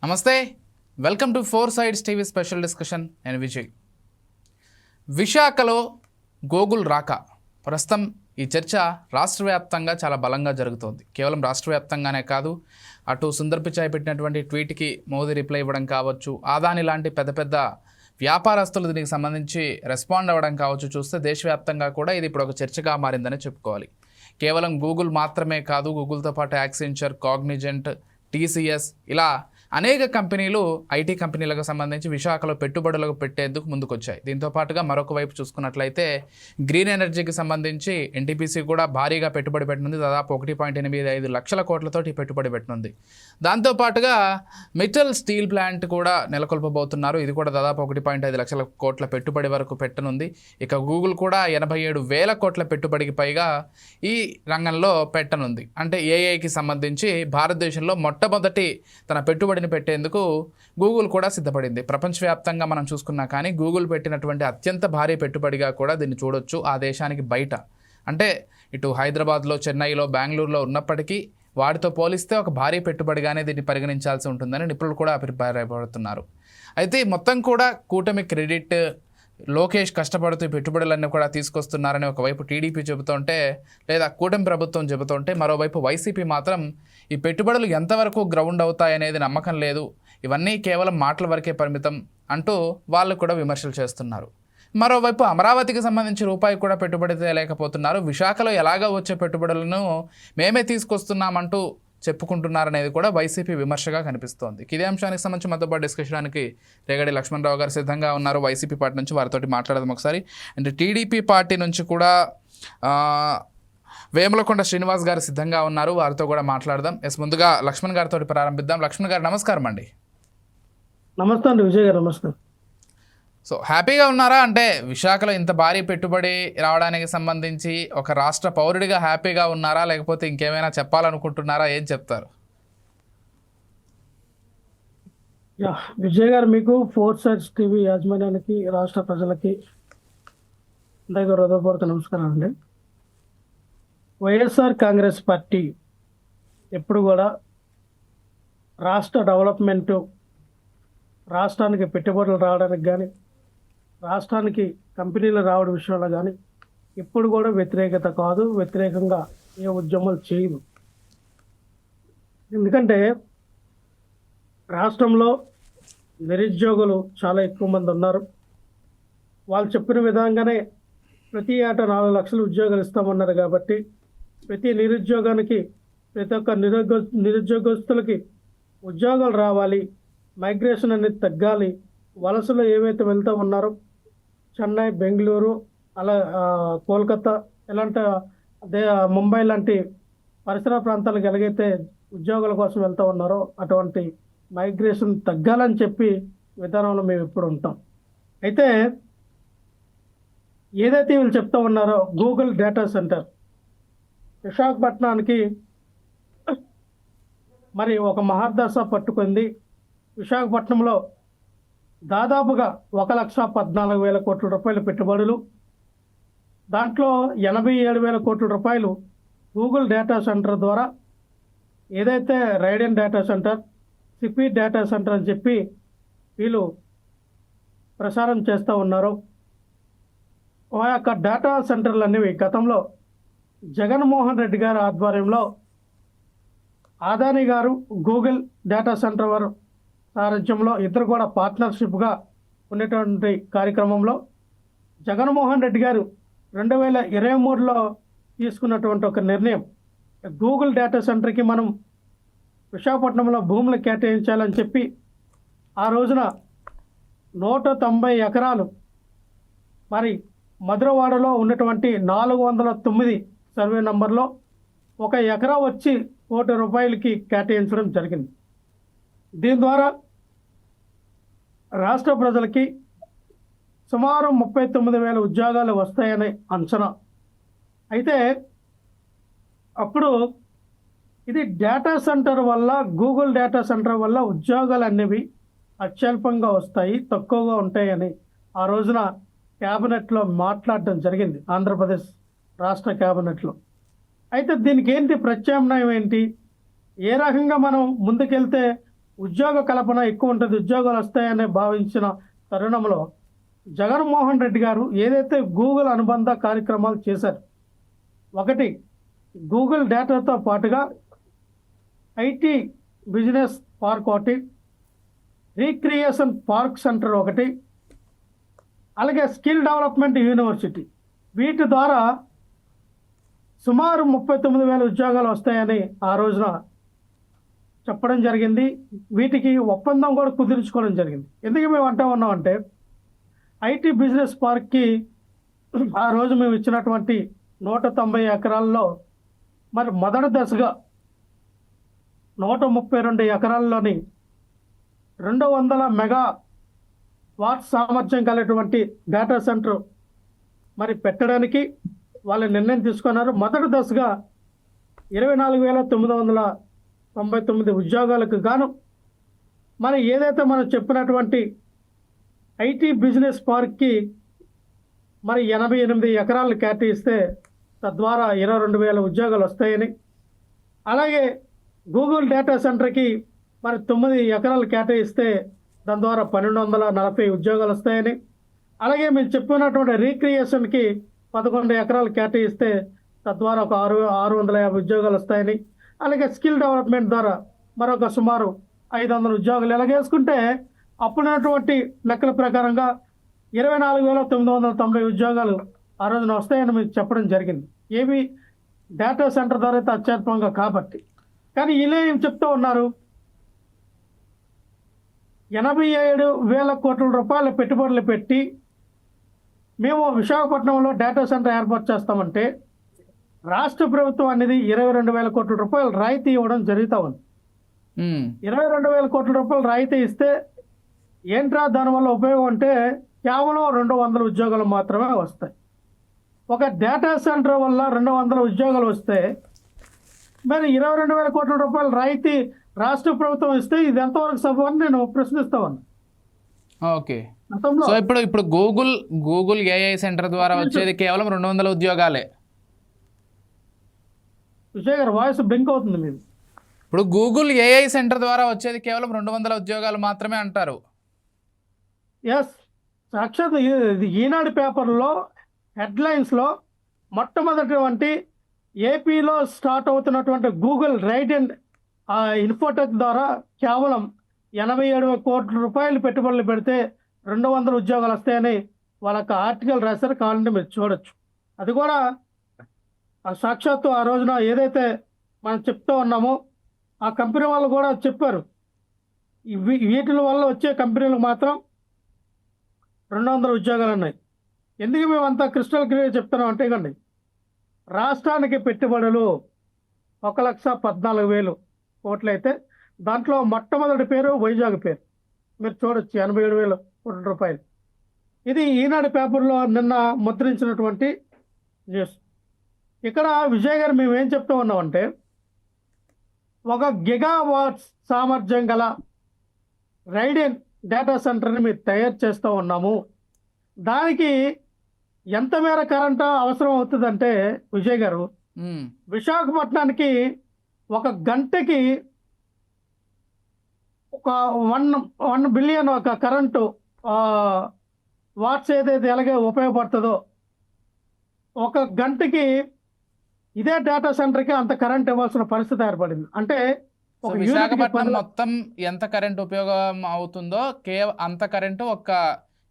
నమస్తే, welcome to four sides TV special discussion. నేను విజయ్. విశాఖలో గూగుల్ రాక ప్రస్తుతం ఈ చర్చ రాష్ట్ర వ్యాప్తంగా చాలా బలంగా జరుగుతోంది. కేవలం రాష్ట్ర వ్యాప్తంగానే కాదు, అటు సుందర్ పిచాయ్ పెట్టినటువంటి ట్వీట్కి మోదీ రిప్లై ఇవ్వడం కావచ్చు, ఆదాని లాంటి పెద్ద పెద్ద వ్యాపారస్తులు దీనికి సంబంధించి రెస్పాండ్ అవ్వడం కావచ్చు, చూస్తే దేశవ్యాప్తంగా కూడా ఇది ఇప్పుడు ఒక చర్చగా మారిందని చెప్పుకోవాలి. కేవలం గూగుల్ మాత్రమే కాదు, గూగుల్తో పాటు యాక్సెంచర్, కాగ్నిజెంట్, టీసీఎస్ ఇలా అనేక కంపెనీలు ఐటీ కంపెనీలకు సంబంధించి విశాఖలో పెట్టుబడులకు పెట్టేందుకు ముందుకొచ్చాయి. దీంతో పాటుగా మరొక వైపు చూసుకున్నట్లయితే గ్రీన్ ఎనర్జీకి సంబంధించి ఎన్టీపీసీ కూడా భారీగా పెట్టుబడి పెట్టనుంది. దాదాపు 1.85 లక్షల కోట్లతోటి పెట్టుబడి పెట్టనుంది. దాంతోపాటుగా మిట్టల్ స్టీల్ ప్లాంట్ కూడా నెలకొల్పబోతున్నారు. ఇది కూడా దాదాపు 1.5 లక్షల కోట్ల పెట్టుబడి వరకు పెట్టనుంది. ఇక గూగుల్ కూడా 87,000 కోట్ల పెట్టుబడికి పైగా ఈ రంగంలో పెట్టనుంది. అంటే ఏఐకి సంబంధించి భారతదేశంలో మొట్టమొదటి తన పెట్టుబడిని పెట్టేందుకు గూగుల్ కూడా సిద్ధపడింది. ప్రపంచవ్యాప్తంగా మనం చూసుకున్నా కానీ గూగుల్ పెట్టినటువంటి అత్యంత భారీ పెట్టుబడిగా కూడా దీన్ని చూడొచ్చు. ఆ దేశానికి బయట అంటే ఇటు హైదరాబాద్లో, చెన్నైలో, బెంగళూరులో ఉన్నప్పటికీ వాటితో పోలిస్తే ఒక భారీ పెట్టుబడిగానే దీన్ని పరిగణించాల్సి ఉంటుందని నిపుణులు కూడా అభిప్రాయపడుతున్నారు. అయితే మొత్తం కూడా కూటమి క్రెడిట్, లోకేష్ కష్టపడుతూ పెట్టుబడులన్నీ కూడా తీసుకొస్తున్నారని ఒకవైపు టీడీపీ చెబుతుంటే, లేదా కూటమి ప్రభుత్వం చెబుతుంటే, మరోవైపు వైసీపీ మాత్రం ఈ పెట్టుబడులు ఎంతవరకు గ్రౌండ్ అవుతాయనేది నమ్మకం లేదు, ఇవన్నీ కేవలం మాటల వరకే పరిమితం అంటూ వాళ్ళు కూడా విమర్శలు చేస్తున్నారు. మరోవైపు అమరావతికి సంబంధించి రూపాయి కూడా పెట్టుబడి తేలేకపోతున్నారు. విశాఖలో ఎలాగో వచ్చే పెట్టుబడులను మేమే తీసుకొస్తున్నామంటూ చెప్పుకుంటున్నారనేది కూడా వైసీపీ విమర్శగా కనిపిస్తోంది. ఇదే అంశానికి సంబంధించి మనతో పాటు డిస్కషన్కి రేగడి లక్ష్మణరావు గారు సిద్ధంగా ఉన్నారు. వైసీపీ పార్టీ నుంచి వారితోటి మాట్లాడదాం ఒకసారి. అంటే టీడీపీ పార్టీ నుంచి కూడా వేములకొండ శ్రీనివాస్ గారు సిద్ధంగా ఉన్నారు, వారితో కూడా మాట్లాడదాం. ముందుగా లక్ష్మణ్ గారితో ప్రారంభిద్దాం. లక్ష్మణ్ గారు నమస్కారం అండి. నమస్తే అండి విజయ్ గారు. నమస్కారం. సో హ్యాపీగా ఉన్నారా? అంటే విశాఖలో ఇంత భారీ పెట్టుబడి రావడానికి సంబంధించి ఒక రాష్ట్ర పౌరుడిగా హ్యాపీగా ఉన్నారా, లేకపోతే ఇంకేమైనా చెప్పాలనుకుంటున్నారా? ఏం చెప్తారు? విజయ్ గారు, మీకు ఫోర్ సైడ్స్ టీవీ యాజమాన్యానికి, రాష్ట్ర ప్రజలకి అందరికీ హృదయపూర్వక నమస్కారం అండి. వైఎస్ఆర్ కాంగ్రెస్ పార్టీ ఎప్పుడు కూడా రాష్ట్ర డెవలప్మెంటు, రాష్ట్రానికి పెట్టుబడులు రావడానికి కానీ, రాష్ట్రానికి కంపెనీలు రావడం విషయంలో కానీ ఎప్పుడు కూడా వ్యతిరేకత కాదు, వ్యతిరేకంగా ఏ ఉద్యమాలు చేయదు. ఎందుకంటే రాష్ట్రంలో నిరుద్యోగులు చాలా ఎక్కువ మంది ఉన్నారు. వాళ్ళు చెప్పిన విధంగానే ప్రతి ఏటా 4 లక్షల ఉద్యోగాలు ఇస్తామన్నారు. కాబట్టి ప్రతి నిరుద్యోగానికి, ప్రతి ఒక్క నిరుద్యోగస్తులకి ఉద్యోగాలు రావాలి, మైగ్రేషన్ అనేది తగ్గాలి. వలసలు ఏవైతే వెళ్తూ ఉన్నారో చెన్నై, బెంగళూరు, అలా కోల్కతా ఇలాంటి ముంబై లాంటి పరిసర ప్రాంతాలకు ఎలాగైతే ఉద్యోగాల కోసం వెళ్తూ ఉన్నారో అటువంటి మైగ్రేషన్ తగ్గాలని చెప్పి విధానంలో మేము ఎప్పుడు ఉంటాం. అయితే ఏదైతే వీళ్ళు చెప్తూ ఉన్నారో గూగుల్ డేటా సెంటర్ విశాఖపట్నానికి మరి ఒక మహర్దశ పట్టుకుంది. విశాఖపట్నంలో దాదాపుగా 1,14,000 కోట్ల రూపాయల పెట్టుబడులు, దాంట్లో 87,000 కోట్ల రూపాయలు గూగుల్ డేటా సెంటర్ ద్వారా, ఏదైతే Raiden data centre, CP data centre అని చెప్పి వీళ్ళు ప్రసారం చేస్తూ ఉన్నారు. ఆ యొక్క డేటా సెంటర్లు అనేవి గతంలో జగన్మోహన్ రెడ్డి గారి ఆధ్వర్యంలో ఆదాని గారు గూగుల్ డేటా సెంటర్ వారు సారథ్యంలో ఇద్దరు కూడా పార్ట్నర్షిప్గా ఉండేటువంటి కార్యక్రమంలో జగన్మోహన్ రెడ్డి గారు 2023లో తీసుకున్నటువంటి ఒక నిర్ణయం, గూగుల్ డేటా సెంటర్కి మనం విశాఖపట్నంలో భూములు కేటాయించాలని చెప్పి ఆ రోజున 190 ఎకరాలు మరి మధురవాడలో ఉన్నటువంటి 409 సర్వే నంబర్లో 1 ఎకరా వచ్చి ₹1 కోటి కేటాయించడం జరిగింది. దీని ద్వారా రాష్ట్ర ప్రజలకి సుమారు 39,000 ఉద్యోగాలు వస్తాయని అంచనా. అయితే అప్పుడు ఇది డేటా సెంటర్ వల్ల, గూగుల్ డేటా సెంటర్ వల్ల ఉద్యోగాలు అనేవి అత్యల్పంగా వస్తాయి, తక్కువగా ఉంటాయని ఆ రోజున క్యాబినెట్లో మాట్లాడడం జరిగింది, ఆంధ్రప్రదేశ్ రాష్ట్ర క్యాబినెట్లో. అయితే దీనికి ఏంటి ప్రత్యామ్నాయం ఏంటి, ఏ రకంగా మనం ముందుకెళ్తే ఉద్యోగ కల్పన ఎక్కువ ఉంటుంది, ఉద్యోగాలు వస్తాయని భావించిన తరుణంలో జగన్మోహన్ రెడ్డి గారు ఏదైతే గూగుల్ అనుబంధ కార్యక్రమాలు చేశారు, ఒకటి గూగుల్ డేటాతో పాటుగా ఐటీ బిజినెస్ పార్క్ ఒకటి, రీక్రియేషన్ పార్క్ సెంటర్ ఒకటి, అలాగే స్కిల్ డెవలప్మెంట్ యూనివర్సిటీ, వీటి ద్వారా సుమారు 39,000 ఉద్యోగాలు వస్తాయని ఆ రోజున చెప్పడం జరిగింది. వీటికి ఒప్పందం కూడా కుదుర్చుకోవడం జరిగింది. ఎందుకు మేము అంటా ఉన్నామంటే ఐటీ బిజినెస్ పార్క్కి ఆ రోజు మేము ఇచ్చినటువంటి 190 ఎకరాల్లో మరి మొదటి దశగా 132 ఎకరాల్లోని 200 మెగా వాట్ సామర్థ్యం కలిగినటువంటి డేటా సెంటర్ మరి పెట్టడానికి వాళ్ళు నిర్ణయం తీసుకున్నారు. మొదటి దశగా 24,999 ఉద్యోగాలకు గాను మరి ఏదైతే మనం చెప్పినటువంటి ఐటీ బిజినెస్ పార్క్కి మరి 88 ఎకరాలు కేటాయిస్తే తద్వారా 22,000 ఉద్యోగాలు వస్తాయని, అలాగే గూగుల్ డేటా సెంటర్కి మరి 9 ఎకరాలు కేటాయిస్తే దాని ద్వారా 1,240 ఉద్యోగాలు వస్తాయని, అలాగే మేము చెప్పినటువంటి రీక్రియేషన్కి 11 ఎకరాలు కేటాయిస్తే తద్వారా ఒక 650 ఉద్యోగాలు వస్తాయని, అలాగే స్కిల్ డెవలప్మెంట్ ద్వారా మరొక సుమారు 500 ఉద్యోగాలు ఎలాగేసుకుంటే అప్పుడున్నటువంటి లెక్కల ప్రకారంగా 24,990 ఉద్యోగాలు ఆ రోజున వస్తాయని మీకు చెప్పడం జరిగింది. ఏవి డేటా సెంటర్ ద్వారా అయితే అత్యల్పంగా కాబట్టి. కానీ ఇలా ఏం చెప్తూ ఉన్నారు, 87,000 కోట్ల రూపాయల పెట్టుబడులు పెట్టి మేము విశాఖపట్నంలో డేటా సెంటర్ ఏర్పాటు చేస్తామంటే రాష్ట్ర ప్రభుత్వం అనేది 22,000 కోట్ల రూపాయలు రాయితీ ఇవ్వడం జరుగుతూ ఉంది. 22,000 కోట్ల రూపాయలు రాయితీ ఇస్తే ఏంట్రా దానివల్ల ఉపయోగం అంటే కేవలం 200 ఉద్యోగాలు మాత్రమే వస్తాయి. ఒక డేటా సెంటర్ వల్ల 200 ఉద్యోగాలు వస్తే మరి 22,000 కోట్ల రూపాయలు రాయితీ రాష్ట్ర ప్రభుత్వం ఇస్తే ఇది ఎంతవరకు సభని నేను ప్రశ్నిస్తా ఉన్నా. ఓకే, సో ఇప్పుడు గూగుల్ ఏఐ సెంటర్ ద్వారా వచ్చేది కేవలం 200 ఉద్యోగాలే. విజయ్ గారు వాయిస్ బ్లింక్ అవుతుంది మీరు. ఇప్పుడు గూగుల్ ఏఐ సెంటర్ ద్వారా వచ్చేది కేవలం 200 ఉద్యోగాలు మాత్రమే అంటారు. ఎస్, సాక్షాత్ ఇది ఈనాడు పేపర్లో హెడ్లైన్స్లో మొట్టమొదటి ఏపీలో స్టార్ట్ అవుతున్నటువంటి గూగుల్ రైట్ అండ్ ఇన్ఫోటెక్ ద్వారా కేవలం 87 కోట్ల రూపాయలు పెట్టుబడులు పెడితే 200 ఉద్యోగాలు వస్తాయని వాళ్ళకి ఆర్టికల్ రాశారు. కావాలంటే మీరు చూడొచ్చు. అది కూడా సాక్షాత్తు ఆ రోజున ఏదైతే మనం చెప్తూ ఉన్నామో ఆ కంపెనీ వాళ్ళు కూడా చెప్పారు, వీటి వల్ల వచ్చే కంపెనీలకు మాత్రం 200 ఉద్యోగాలు ఉన్నాయి. ఎందుకు మేము అంతా క్రిస్టల్ క్లియర్ చెప్తున్నాం అంటే ఇవ్వండి, రాష్ట్రానికి పెట్టుబడులు 1,14,000 కోట్లు అయితే దాంట్లో మొట్టమొదటి పేరు వైజాగ్ పేరు మీరు చూడొచ్చు, 87,000 కోట్ల రూపాయలు. ఇది ఈనాడు పేపర్లో నిన్న ముద్రించినటువంటి న్యూస్. ఇక్కడ విజయ్ గారు మేము ఏం చెప్తూ ఉన్నామంటే 1 గిగావాట్స్ సామర్థ్యం గల రైడెన్ డేటా సెంటర్ని మీరు తయారు చేస్తూ ఉన్నాము. దానికి ఎంత మేర కరెంటు అవసరం అవుతుందంటే విజయ్ గారు, విశాఖపట్నానికి 1 గంటకి ఒక 1 బిలియన్ ఒక కరెంటు వాట్స్ ఏదైతే ఎలాగే ఉపయోగపడుతుందో 1 గంటకి ఇదే డేటా సెంటర్కి అంత కరెంట్ ఇవ్వాల్సిన పరిస్థితి ఏర్పడింది. అంటే విశాఖపట్నం మొత్తం ఎంత కరెంట్ ఉపయోగం అవుతుందో అంత కరెంటు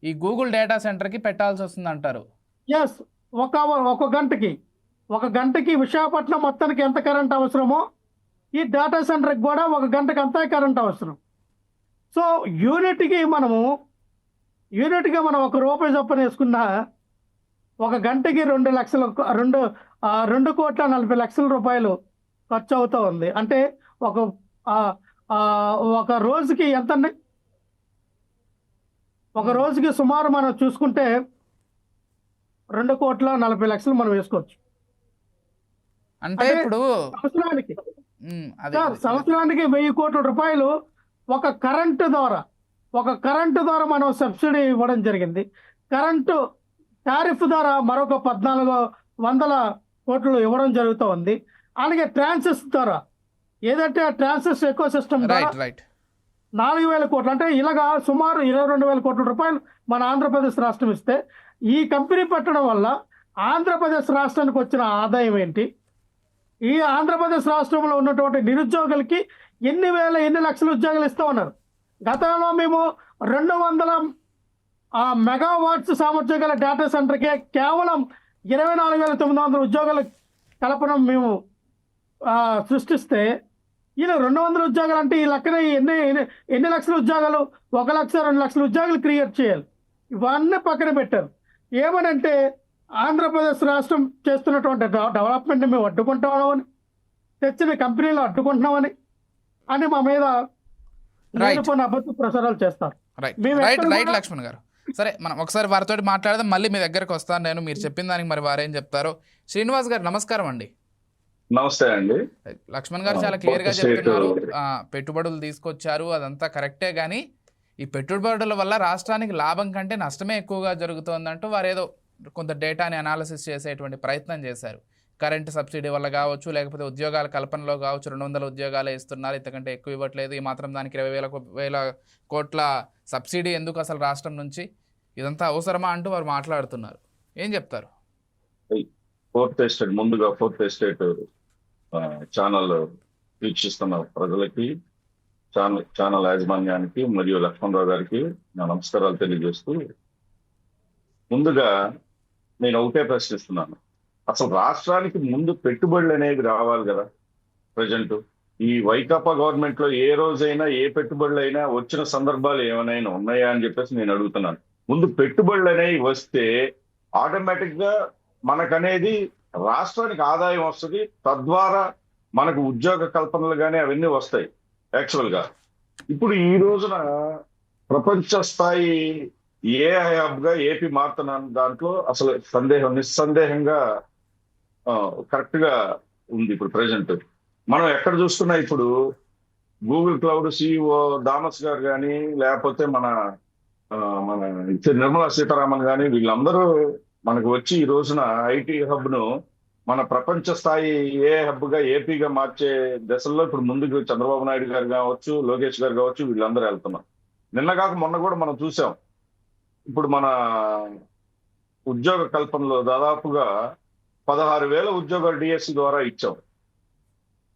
ఈ గూగుల్ డేటా సెంటర్కి పెట్టాల్సి వస్తుంది అంటారు. ఎస్, ఒక గంటకి విశాఖపట్నం మొత్తానికి ఎంత కరెంట్ అవసరమో ఈ డేటా సెంటర్కి కూడా 1 గంటకి అంతా కరెంట్ అవసరం. సో యూనిట్గా మనం 1 రూపాయి చొప్పున వేసుకున్నా 1 గంటకి 2,40,00,000 రూపాయలు ఖర్చు అవుతూ ఉంది. అంటే ఒక రోజుకి ఎంత అండి, ఒక రోజుకి సుమారు మనం చూసుకుంటే 2,40,00,000 మనం వేసుకోవచ్చు. అంటే ఇప్పుడు సంవత్సరానికి 1,000 కోట్ల రూపాయలు ఒక కరెంటు ద్వారా మనం సబ్సిడీ ఇవ్వడం జరిగింది. కరెంటు టారిఫ్ ద్వారా మరొక 1,400 కోట్లు ఇవ్వడం జరుగుతూ ఉంది. అలాగే ట్రాన్సిస్ ద్వారా ఏదంటే ట్రాన్సిస్ ఎకో సిస్టమ్ ద్వారా 4,000 కోట్లు అంటే ఇలాగా సుమారు 22,000 కోట్ల రూపాయలు మన ఆంధ్రప్రదేశ్ రాష్ట్రం ఇస్తే ఈ కంపెనీ పెట్టడం వల్ల ఆంధ్రప్రదేశ్ రాష్ట్రానికి వచ్చిన ఆదాయం ఏంటి? ఈ ఆంధ్రప్రదేశ్ రాష్ట్రంలో ఉన్నటువంటి నిరుద్యోగులకి ఎన్ని లక్షల ఉద్యోగాలు ఇస్తామన్నారు. గతంలో మేము 200 మెగావాట్స్ సామర్థ్యం గల డేటా సెంటర్కే కేవలం 24,900 ఉద్యోగాల కల్పన మేము సృష్టిస్తే ఈయన 200 ఉద్యోగాలు అంటే ఈ లెక్కన ఎన్ని లక్షల ఉద్యోగాలు? 1 లక్ష 2 లక్షల ఉద్యోగాలు క్రియేట్ చేయాలి. ఇవన్నీ పక్కన పెట్టారు. ఏమనంటే ఆంధ్రప్రదేశ్ రాష్ట్రం చేస్తున్నటువంటి డెవలప్మెంట్ని మేము అడ్డుకుంటామని, తెచ్చిన కంపెనీలు అడ్డుకుంటున్నామని అని మా మీద లేనిపోయిన అబద్ధ ప్రచారాలు చేస్తారు. రైట్ మేము రైట్ ఎక్కడ రైట్ కూడా- లక్ష్మణ్ గారు, సరే మనం ఒకసారి వారితో మాట్లాడదాం, మళ్ళీ మీ దగ్గరకు వస్తాను నేను. మీరు చెప్పిన దానికి మరి వారేం చెప్తారో. శ్రీనివాస్ గారు నమస్కారం అండి. నమస్తే అండి. లక్ష్మణ్ గారు చాలా క్లియర్ గా చెప్తున్నారు, పెట్టుబడులు తీసుకొచ్చారు, అదంతా కరెక్టే, కానీ ఈ పెట్టుబడుల వల్ల రాష్ట్రానికి లాభం కంటే నష్టమే ఎక్కువగా జరుగుతోందంటూ వారు ఏదో కొంత డేటాని అనాలిసిస్ చేసేటువంటి ప్రయత్నం చేశారు. కరెంటు సబ్సిడీ వల్ల కావచ్చు, లేకపోతే ఉద్యోగాల కల్పనలో కావచ్చు, 200 ఉద్యోగాలే ఇస్తున్నారు, ఇంతకంటే ఎక్కువ ఇవ్వట్లేదు, ఈ మాత్రం దానికి 20,000 కోట్ల సబ్సిడీ ఎందుకు అసలు రాష్ట్రం నుంచి, ఇదంతా అవసరమా అంటూ వారు మాట్లాడుతున్నారు. ఏం చెప్తారు? ముందుగా ఫోర్త్ ఎస్టేట్ ఛానల్ వీక్షిస్తున్న ప్రజలకి, ఛానల్ యాజమాన్యానికి మరియు లక్ష్మణరావు గారికి నా నమస్కారాలు తెలియజేస్తూ, ముందుగా నేను ఒకటే ప్రశ్నిస్తున్నాను, అసలు రాష్ట్రానికి ముందు పెట్టుబడులు అనేవి రావాలి కదా. ప్రజెంట్ ఈ వైకాపా గవర్నమెంట్ లో ఏ రోజైనా ఏ పెట్టుబడులు అయినా వచ్చిన సందర్భాలు ఏమైనా ఉన్నాయా అని చెప్పేసి నేను అడుగుతున్నాను. ముందు పెట్టుబడులు అనేవి వస్తే ఆటోమేటిక్ గా మనకనేది రాష్ట్రానికి ఆదాయం వస్తుంది, తద్వారా మనకు ఉద్యోగ కల్పనలు కానీ అవన్నీ వస్తాయి. యాక్చువల్ గా ఇప్పుడు ఈ రోజున ప్రపంచ స్థాయి ఏఐ హబ్ గా ఏపీ మారుతున్న దాంట్లో అసలు నిస్సందేహంగా కరెక్ట్ గా ఉంది. ఇప్పుడు ప్రెసెంట్ మనం ఎక్కడ చూస్తున్నా, ఇప్పుడు గూగుల్ క్లౌడ్ సిఇఓ థామస్ గారు కానీ, లేకపోతే మన నిర్మలా సీతారామన్ కానీ, వీళ్ళందరూ మనకు వచ్చి ఈ రోజున ఐటీ హబ్ ను మన ప్రపంచ స్థాయి ఏఐ హబ్ గా ఏపీగా మార్చే దశల్లో ఇప్పుడు ముందుకు చంద్రబాబు నాయుడు గారు కావచ్చు, లోకేష్ గారు కావచ్చు, వీళ్ళందరూ వెళ్తున్నారు. నిన్న కాక మొన్న కూడా మనం చూసాం. ఇప్పుడు మన ఉద్యోగ కల్పనలో దాదాపుగా 16,000 ఉద్యోగాలు డిఎస్సి ద్వారా ఇచ్చాం.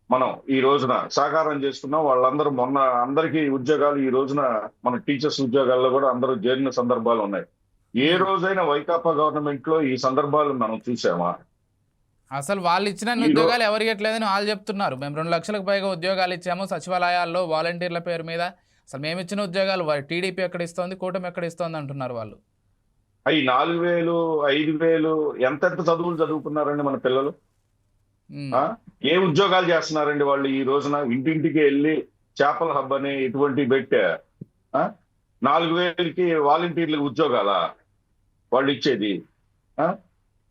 మనం ఈ రోజున సాకారం చేసుకున్నాం. వాళ్ళందరూ మొన్న అందరికీ ఉద్యోగాలు ఈ రోజున మన టీచర్స్ ఉద్యోగాల్లో కూడా అందరూ చేరిన సందర్భాలు ఉన్నాయి. ఏ రోజైనా వైకాపా గవర్నమెంట్ లో ఈ సందర్భాలు మనం చూసామా? అసలు వాళ్ళు ఇచ్చిన ఉద్యోగాలు ఎవరు ఇవ్వట్లేదని వాళ్ళు చెప్తున్నారు. మేము 2 లక్షలకు పైగా ఉద్యోగాలు ఇచ్చాము సచివాలయాల్లో వాలంటీర్ల పేరు మీద. అసలు మేము ఇచ్చిన ఉద్యోగాలు టీడీపీ ఎక్కడ ఇస్తోంది, కూటమి ఎక్కడ ఇస్తోంది అంటున్నారు వాళ్ళు. అవి 4,000, 5,000 ఎంతెంత చదువులు చదువుకున్నారండి మన పిల్లలు? ఏ ఉద్యోగాలు చేస్తున్నారండి వాళ్ళు? ఈ రోజున ఇంటింటికి వెళ్ళి చేపల హబ్ అని ఇటువంటి పెట్టా 4,000కి వాలంటీర్లకు ఉద్యోగాలా వాళ్ళు ఇచ్చేది?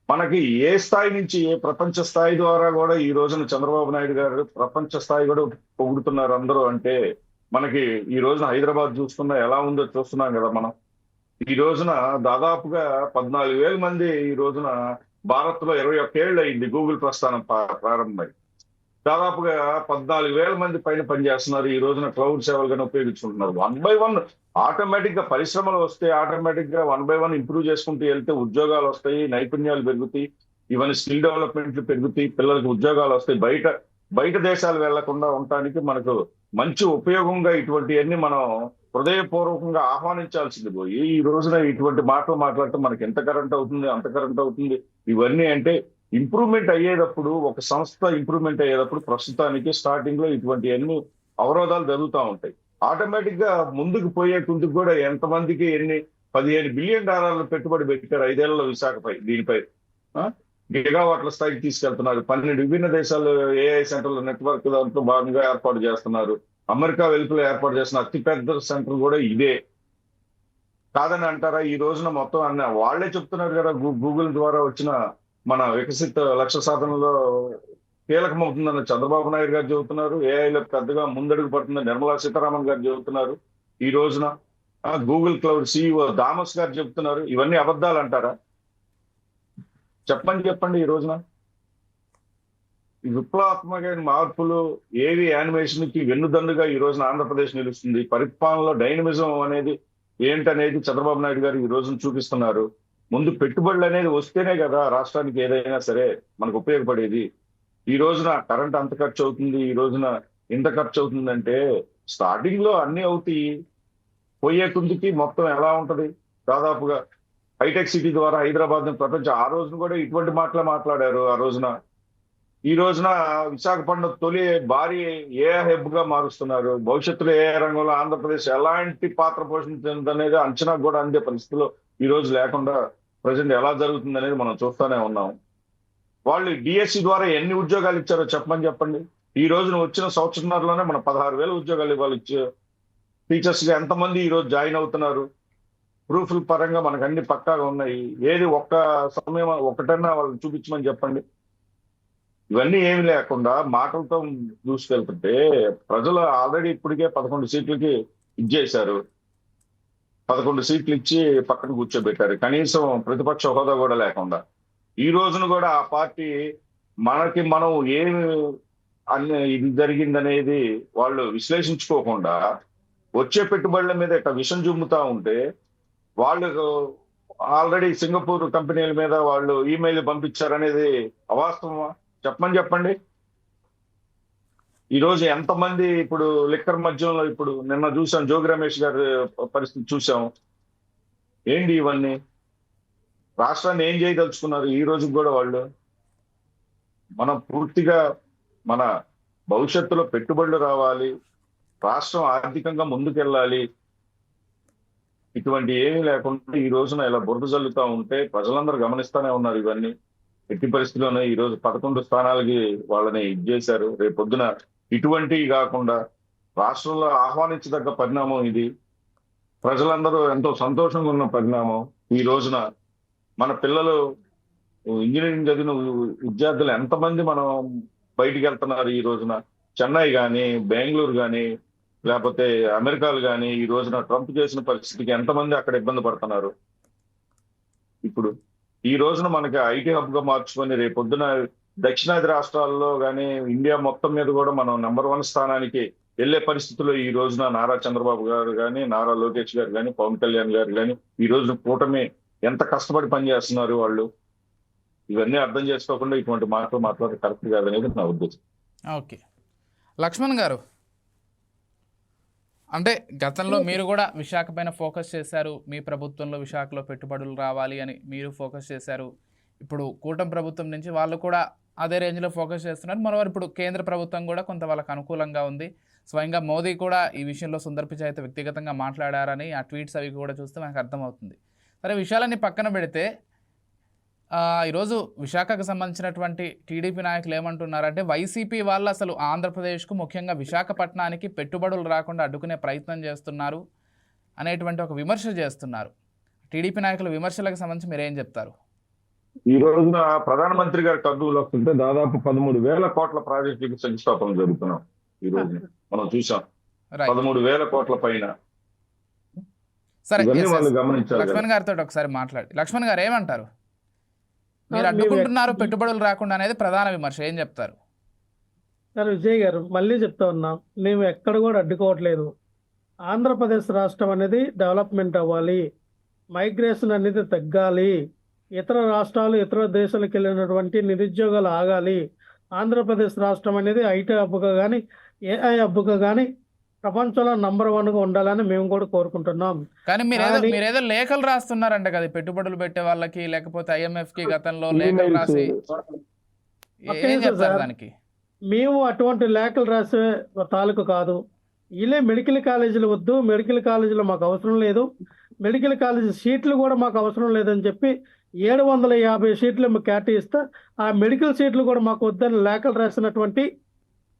మనకి ఏ స్థాయి నుంచి, ఏ ప్రపంచ స్థాయి ద్వారా కూడా ఈ రోజున చంద్రబాబు నాయుడు గారు ప్రపంచ స్థాయి కూడా పొగుడుతున్నారు అందరూ. అంటే మనకి ఈ రోజున హైదరాబాద్ చూస్తున్నా ఎలా ఉందో చూస్తున్నాం కదా మనం. ఈ రోజున దాదాపుగా 14,000 మంది ఈ రోజున భారత్ లో 21 ఏళ్ళు అయింది గూగుల్ ప్రస్థానం ప్రారంభమై. దాదాపుగా 14,000 మంది పైన పనిచేస్తున్నారు. ఈ రోజున క్లౌడ్ సేవలుగానే ఉపయోగించుకుంటున్నారు. 1 by 1 ఆటోమేటిక్ గా పరిశ్రమలు వస్తే ఆటోమేటిక్ గా 1 by 1 ఇంప్రూవ్ చేసుకుంటూ వెళ్తే ఉద్యోగాలు వస్తాయి, నైపుణ్యాలు పెరుగుతాయి, ఇవన్నీ స్కిల్ డెవలప్మెంట్లు పెరుగుతాయి, పిల్లలకు ఉద్యోగాలు వస్తాయి. బయట దేశాలు వెళ్లకుండా ఉండటానికి మనకు మంచి ఉపయోగంగా ఇటువంటివన్నీ మనం హృదయపూర్వకంగా ఆహ్వానించాల్సింది పోయి ఈ రోజున ఇటువంటి మాటలు మాట్లాడితే మనకి ఎంత కరెంట్ అవుతుంది, అంత కరెంట్ అవుతుంది. ఇవన్నీ అంటే ఇంప్రూవ్మెంట్ అయ్యేటప్పుడు, ఒక సంస్థ ఇంప్రూవ్మెంట్ అయ్యేటప్పుడు ప్రస్తుతానికి స్టార్టింగ్ లో ఇటువంటివన్నీ అవరోధాలు జరుగుతూ ఉంటాయి. ఆటోమేటిక్ గా ముందుకు పోయే కుందుకు కూడా ఎంతమందికి $15 బిలియన్ పెట్టుబడి పెట్టారు 5 ఏళ్లలో విశాఖపై. దీనిపై గిగావాట్ల స్థాయికి తీసుకెళ్తున్నారు. 12 విభిన్న దేశాలు ఏఐ సెంటర్ల నెట్వర్క్ దాంట్లో భాగంగా ఏర్పాటు చేస్తున్నారు. అమెరికా వెలుపల ఏర్పాటు చేస్తున్న అతిపెద్ద సెంటర్ కూడా ఇదే కాదని అంటారా? ఈ రోజున మొత్తం వాళ్లే చెప్తున్నారు కదా, గూగుల్ ద్వారా వచ్చిన మన వికసిత్ లక్ష్య సాధనలో కీలకమవుతుందని చంద్రబాబు నాయుడు గారు చెబుతున్నారు. ఏఐలో పెద్దగా ముందడుగు పడుతుందని నిర్మలా సీతారామన్ గారు చెబుతున్నారు. ఈ రోజున గూగుల్ క్లౌడ్ సిఇఓ థామస్ గారు చెబుతున్నారు. ఇవన్నీ అబద్ధాలు అంటారా? చెప్పండి ఈ రోజున. ఈ విప్లవాత్మకమైన మార్పులు ఏవి యానిమేషన్ కి వెన్నుదన్నుగా ఈ రోజున ఆంధ్రప్రదేశ్ నిలుస్తుంది. పరిపాలనలో డైనమిజం అనేది ఏంటనేది చంద్రబాబు నాయుడు గారు ఈ రోజున చూపిస్తున్నారు. ముందు పెట్టుబడులు అనేది వస్తేనే కదా రాష్ట్రానికి ఏదైనా సరే మనకు ఉపయోగపడేది. ఈ రోజున కరెంట్ అంత ఖర్చు అవుతుంది, ఈ రోజున ఇంత ఖర్చు అవుతుందంటే స్టార్టింగ్ లో అన్ని అవుతాయి, పోయే కుందికి మొత్తం ఎలా ఉంటది. దాదాపుగా హైటెక్ సిటీ ద్వారా హైదరాబాద్ ప్రపంచం ఆ రోజున కూడా ఇటువంటి మాటలే మాట్లాడారు. ఆ రోజున ఈ రోజున విశాఖపట్నం తొలి భారీ ఏ హెబ్ గా మారుస్తున్నారు. భవిష్యత్తులో ఏ రంగంలో ఆంధ్రప్రదేశ్ ఎలాంటి పాత్ర పోషించింది అనేది అంచనా కూడా అందే పరిస్థితిలో ఈ రోజు లేకుండా ప్రజెంట్ ఎలా జరుగుతుంది అనేది మనం చూస్తూనే ఉన్నాం. వాళ్ళు డిఎస్సి ద్వారా ఎన్ని ఉద్యోగాలు ఇచ్చారో చెప్పండి. ఈ రోజున వచ్చిన సంవత్సరంలోనే మన 16,000 ఉద్యోగాలు ఇవ్వాలి. టీచర్స్ గా ఎంతమంది ఈ రోజు జాయిన్ అవుతున్నారు. ప్రూఫ్ల పరంగా మనకు అన్ని పక్కాగా ఉన్నాయి. ఏది ఒక్క సమయం ఒకటన్నా వాళ్ళు చూపించమని చెప్పండి. ఇవన్నీ ఏమి లేకుండా మాటలతో దూసుకెళ్తుంటే ప్రజలు ఆల్రెడీ ఇప్పటికే 11 సీట్లకి ఇచ్చేశారు. 11 సీట్లు ఇచ్చి పక్కన కూర్చోబెట్టారు, కనీసం ప్రతిపక్ష హోదా కూడా లేకుండా. ఈ రోజున కూడా ఆ పార్టీ మనం ఏమి ఇది జరిగిందనేది వాళ్ళు విశ్లేషించుకోకుండా వచ్చే పెట్టుబడుల మీద ఇట్లా విషం జుమ్ముతా ఉంటే, వాళ్ళు ఆల్రెడీ సింగపూర్ కంపెనీల మీద వాళ్ళు ఈమెయిల్ పంపించారనేది అవాస్తవమా? చెప్పండి. ఈ రోజు ఎంతమంది ఇప్పుడు లిక్కర్ మధ్యంలో ఇప్పుడు నిన్న చూసాం, జోగి రమేష్ గారి పరిస్థితి చూసాం. ఏంటి ఇవన్నీ? రాష్ట్రాన్ని ఏం చేయదలుచుకున్నారు ఈ రోజు కూడా వాళ్ళు? మనం పూర్తిగా మన భవిష్యత్తులో పెట్టుబడులు రావాలి, రాష్ట్రం ఆర్థికంగా ముందుకెళ్ళాలి. ఇటువంటి ఏమీ లేకుండా ఈ రోజున ఇలా బురద జల్లుతా ఉంటే ప్రజలందరూ గమనిస్తానే ఉన్నారు. ఇవన్నీ ఎట్టి పరిస్థితిలోనే ఈ రోజు 11 స్థానాలకి వాళ్ళని చేశారు. రేపు పొద్దున ఇటువంటివి కాకుండా రాష్ట్రంలో ఆహ్వానించదగ్గ పరిణామం ఇది. ప్రజలందరూ ఎంతో సంతోషంగా ఉన్న పరిణామం. ఈ రోజున మన పిల్లలు ఇంజనీరింగ్ చదివిన విద్యార్థులు ఎంతమంది మనం బయటికి వెళ్తున్నారు ఈ రోజున. చెన్నై కానీ, బెంగళూరు కానీ, లేకపోతే అమెరికాలు కానీ ఈ రోజున ట్రంప్ చేసిన పరిస్థితికి ఎంతమంది అక్కడ ఇబ్బంది పడుతున్నారు. ఇప్పుడు ఈ రోజున మనకి ఐటీ హబ్ గా మార్చుకొని రేపొద్దున దక్షిణాది రాష్ట్రాల్లో కానీ ఇండియా మొత్తం మీద కూడా మనం నెంబర్ 1 స్థానానికి వెళ్లే పరిస్థితుల్లో ఈ రోజున నారా చంద్రబాబు గారు కానీ, నారా లోకేష్ గారు కానీ, పవన్ కళ్యాణ్ గారు కానీ ఈ రోజు కూటమి ఎంత కష్టపడి పనిచేస్తున్నారు వాళ్ళు. ఇవన్నీ అర్థం చేసుకోకుండా ఇటువంటి మాటలు మాట్లాడడం కరెక్ట్ కాదనేది నా ఉద్దేశం. ఓకే, లక్ష్మణ్ గారు, అంటే గతంలో మీరు కూడా విశాఖ పైన ఫోకస్ చేశారు. మీ ప్రభుత్వంలో విశాఖలో పెట్టుబడులు రావాలి అని మీరు ఫోకస్ చేశారు. ఇప్పుడు కూటమి ప్రభుత్వం నుంచి వాళ్ళు కూడా అదే రేంజ్లో ఫోకస్ చేస్తున్నారు. మరోవారు ఇప్పుడు కేంద్ర ప్రభుత్వం కూడా కొంత వాళ్ళకు అనుకూలంగా ఉంది. స్వయంగా మోదీ కూడా ఈ విషయంలో సుందర్ పిచాయ్ అయితే వ్యక్తిగతంగా మాట్లాడారని ఆ ట్వీట్స్ అవి కూడా చూస్తే మనకు అర్థమవుతుంది. సరే, విషయాలన్నీ పక్కన పెడితే ఈరోజు విశాఖకు సంబంధించినటువంటి టీడీపీ నాయకులు ఏమంటున్నారంటే వైసీపీ వాళ్ళు అసలు ఆంధ్రప్రదేశ్కు ముఖ్యంగా విశాఖపట్నానికి పెట్టుబడులు రాకుండా అడ్డుకునే ప్రయత్నం చేస్తున్నారు అనేటువంటి ఒక విమర్శ చేస్తున్నారు. టీడీపీ నాయకుల విమర్శలకు సంబంధించి మీరు ఏం చెప్తారు? ఈ రోజున ప్రధానమంత్రి గారి కర్నూలు వస్తుంటే దాదాపు 13,000 కోట్ల ప్రాజెక్టులకు శంకుస్థాపన జరుగుతున్నాం. ఈ రోజు మనం చూసాం 13,000 కోట్ల పైన. సరే, వాళ్ళు గమనించారు. లక్ష్మణ్ గారితో ఒకసారి మాట్లాడి, లక్ష్మణ్ గారు ఏమంటారు? మీరు అడ్డుకుంటున్నారు పెట్టుబడులు రాకుండా అనేది ప్రధాన విమర్శ, ఏం చెప్తారు? సార్ విజయ్ గారు, మళ్ళీ చెప్తా ఉన్నాం, మేము ఎక్కడ కూడా అడ్డుకోవట్లేదు. ఆంధ్రప్రదేశ్ రాష్ట్రం అనేది డెవలప్మెంట్ అవ్వాలి, మైగ్రేషన్ అనేది తగ్గాలి, ఇతర రాష్ట్రాలు ఇతర దేశాలకు వెళ్ళినటువంటి నిరుద్యోగాలు ఆగాలి. ఆంధ్రప్రదేశ్ రాష్ట్రం అనేది ఐటీ హబ్గా కానీ ఏఐ హబ్గా కానీ ప్రపంచంలో నంబర్ 1గా ఉండాలని మేము కూడా కోరుకుంటున్నాం. కానీ మీరేదో లేఖలు రాస్తున్నారంట కదా పెట్టుబడులు పెట్టే వాళ్ళకి, లేకపోతే IMF కి గతంలో లేఖలు రాసి ఏం చెప్తారు దానికి? మేము అటువంటి లేఖలు రాసే తాలూకు కాదు. ఇలా మెడికల్ కాలేజీలు వద్దు, మెడికల్ కాలేజీలో మాకు అవసరం లేదు, మెడికల్ కాలేజీ సీట్లు కూడా మాకు అవసరం లేదని చెప్పి 750 సీట్లు కేటాయిస్తే ఆ మెడికల్ సీట్లు కూడా మాకు వద్దని లేఖలు రాసినటువంటి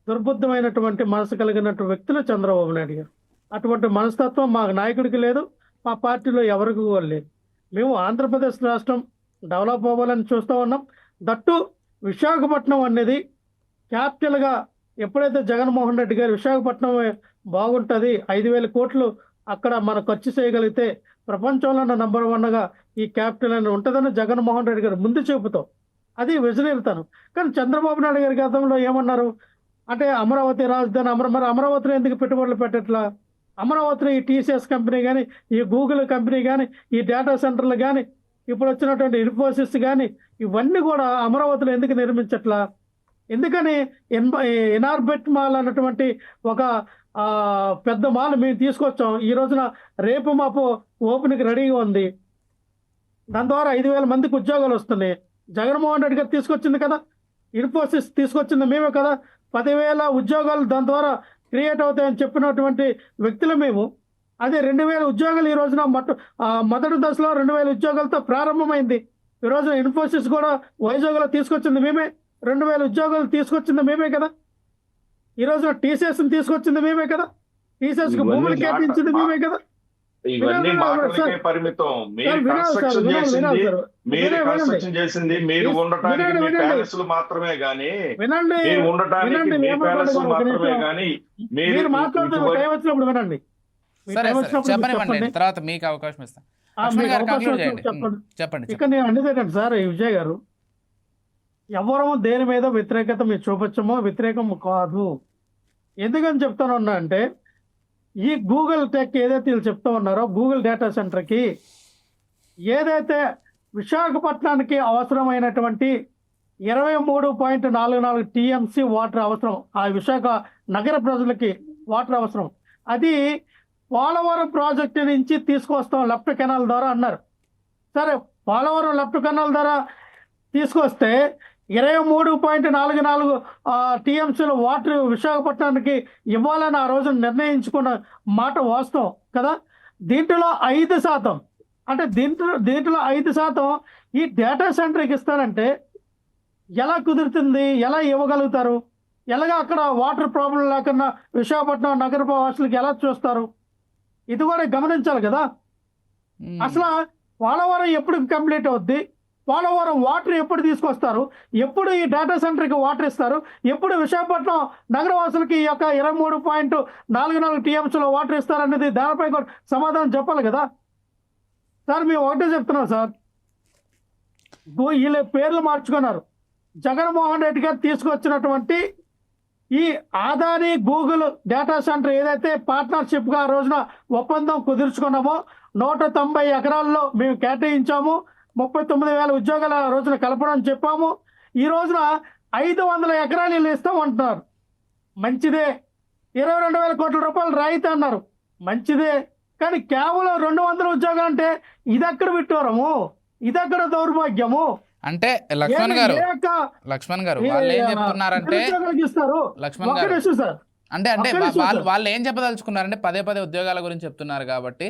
దుర్బుద్ధమైనటువంటి మనసు కలిగినటువంటి వ్యక్తులు చంద్రబాబు నాయుడు గారు. అటువంటి మనస్తత్వం మా నాయకుడికి లేదు, మా పార్టీలో ఎవరికి కూడా లేదు. మేము ఆంధ్రప్రదేశ్ రాష్ట్రం డెవలప్ అవ్వాలని చూస్తూ ఉన్నాం. దట్టు విశాఖపట్నం అనేది క్యాపిటల్గా ఎప్పుడైతే జగన్మోహన్ రెడ్డి గారు విశాఖపట్నం బాగుంటుంది, 5,000 కోట్లు అక్కడ మనం ఖర్చు చేయగలిగితే ప్రపంచంలో నంబర్ 1గా ఈ క్యాపిటల్ అని ఉంటుందని జగన్మోహన్ రెడ్డి గారు ముందు చూపుతాం అది విజనీరుతాను. కానీ చంద్రబాబు నాయుడు గారి గతంలో ఏమన్నారు అంటే అమరావతి రాజధాని మరి అమరావతిలో ఎందుకు పెట్టుబడులు పెట్టట్లా? అమరావతిలో ఈ టీసీఎస్ కంపెనీ కానీ, ఈ గూగుల్ కంపెనీ కానీ, ఈ డేటా సెంటర్లు కానీ, ఇప్పుడు వచ్చినటువంటి ఇన్ఫోసిస్ కానీ, ఇవన్నీ కూడా అమరావతిలో ఎందుకు నిర్మించట్లా? ఎందుకని ఇనార్బిట్ మాల్ అన్నటువంటి ఒక పెద్ద మాల్ మేము తీసుకొచ్చాం. ఈ రోజున రేపు మాపు ఓపెన్కి రెడీగా ఉంది. దాని ద్వారా 5,000 మందికి ఉద్యోగాలు వస్తున్నాయి. జగన్మోహన్ రెడ్డి గారు తీసుకొచ్చింది కదా, ఇన్ఫోసిస్ తీసుకొచ్చింది మేమే కదా. 10,000 ఉద్యోగాలు దాని ద్వారా క్రియేట్ అవుతాయని చెప్పినటువంటి వ్యక్తులు మేము. అదే 2,000 ఉద్యోగాలు ఈ రోజున మొదటి దశలో 2,000 ఉద్యోగాలతో ప్రారంభమైంది. ఈ రోజున ఇన్ఫోసిస్ కూడా వైజాగ్లో తీసుకొచ్చింది మేమే. 2,000 ఉద్యోగాలు తీసుకొచ్చింది మేమే కదా. ఈ రోజున టీసీఎస్ని తీసుకొచ్చింది మేమే కదా. టీసీఎస్కి భూములు కేటాయించింది మేమే కదా. ఇవన్నీ మాటలకే పరిమితం. మీరు కన్స్ట్రక్షన్ చేసింది మీరు ఉండటానికి మీ ప్యాలెస్లు మాత్రమే గానీ, మీరు ఉండటానికి మీ ప్యాలెస్లు మాత్రమే గానీ, మీరు మాట్లాడుతున్న టైం వచ్చినప్పుడు వినండి. సరే చెప్పండి, తర్వాత మీకు అవకాశం ఇస్తాను. చెప్పండి. ఇక్కడ నేను అనేది ఏంటంటే సార్, విజయ్ గారు, ఎవరము దేని మీద వ్యతిరేకత మీరు చూపించమో వ్యతిరేకం కాదు. ఎందుకని చెప్తానున్నా అంటే, ఈ గూగుల్ టెక్ ఏదైతే వీళ్ళు చెప్తా ఉన్నారో, గూగుల్ డేటా సెంటర్కి ఏదైతే విశాఖపట్నానికి అవసరమైనటువంటి 23.44 టీఎంసీ వాటర్ అవసరం, ఆ విశాఖ నగర ప్రజలకి వాటర్ అవసరం, అది పోలవరం ప్రాజెక్టు నుంచి తీసుకొస్తాం లెఫ్ట్ కెనాల్ ద్వారా అన్నారు. సరే, పోలవరం లెఫ్ట్ కెనాల్ ద్వారా తీసుకొస్తే 23.44 టీఎంసీల వాటర్ విశాఖపట్నానికి ఇవ్వాలని ఆ రోజు నిర్ణయించుకున్న మాట వాస్తవం కదా. దీంట్లో 5%, అంటే దీంట్లో 5% ఈ డేటా సెంటర్కి ఇస్తారంటే ఎలా కుదురుతుంది? ఎలా ఇవ్వగలుగుతారు? ఎలాగా అక్కడ వాటర్ ప్రాబ్లం లేకుండా విశాఖపట్నం నగర వాసులకి ఎలా చూస్తారు? ఇది కూడా గమనించాలి కదా. అసలు పోలవరం ఎప్పుడు కంప్లీట్ అవుద్ది? పోలవరం వాటర్ ఎప్పుడు తీసుకొస్తారు? ఎప్పుడు ఈ డేటా సెంటర్కి వాటర్ ఇస్తారు? ఎప్పుడు విశాఖపట్నం నగరవాసులకి ఈ యొక్క 23.44 టీఎంసీలో వాటర్ ఇస్తారనేది దానిపై కూడా సమాధానం చెప్పాలి కదా. సార్, మేము ఒకటే చెప్తున్నాం సార్, వీళ్ళ పేర్లు మార్చుకున్నారు. జగన్మోహన్ రెడ్డి గారు తీసుకొచ్చినటువంటి ఈ అదానీ గూగుల్ డేటా సెంటర్ ఏదైతే పార్ట్నర్షిప్గా ఆ రోజున ఒప్పందం కుదుర్చుకున్నామో, 190 ఎకరాల్లో మేము కేటాయించాము. 39,000 ఉద్యోగాల రోజున కలపడం చెప్పాము. ఈ రోజున 500 ఎకరాలు వీళ్ళు ఇస్తామంటున్నారు. మంచిదే. 22,000 కోట్ల రూపాయలు రాయితీ అన్నారు. మంచిదే. కానీ కేవలం 200 ఉద్యోగాలు అంటే ఇదెక్కడ విట్టోరము? ఇదెక్కడ దౌర్భాగ్యము? అంటే లక్ష్మణ్ గారు వాళ్ళు ఏం చెప్తున్నారంటే, లక్ష్మణ్ గారు అంటే వాళ్ళు ఏం చెప్పదలుచుకున్నారంటే, పదే ఉద్యోగాల గురించి చెప్తున్నారు కాబట్టి,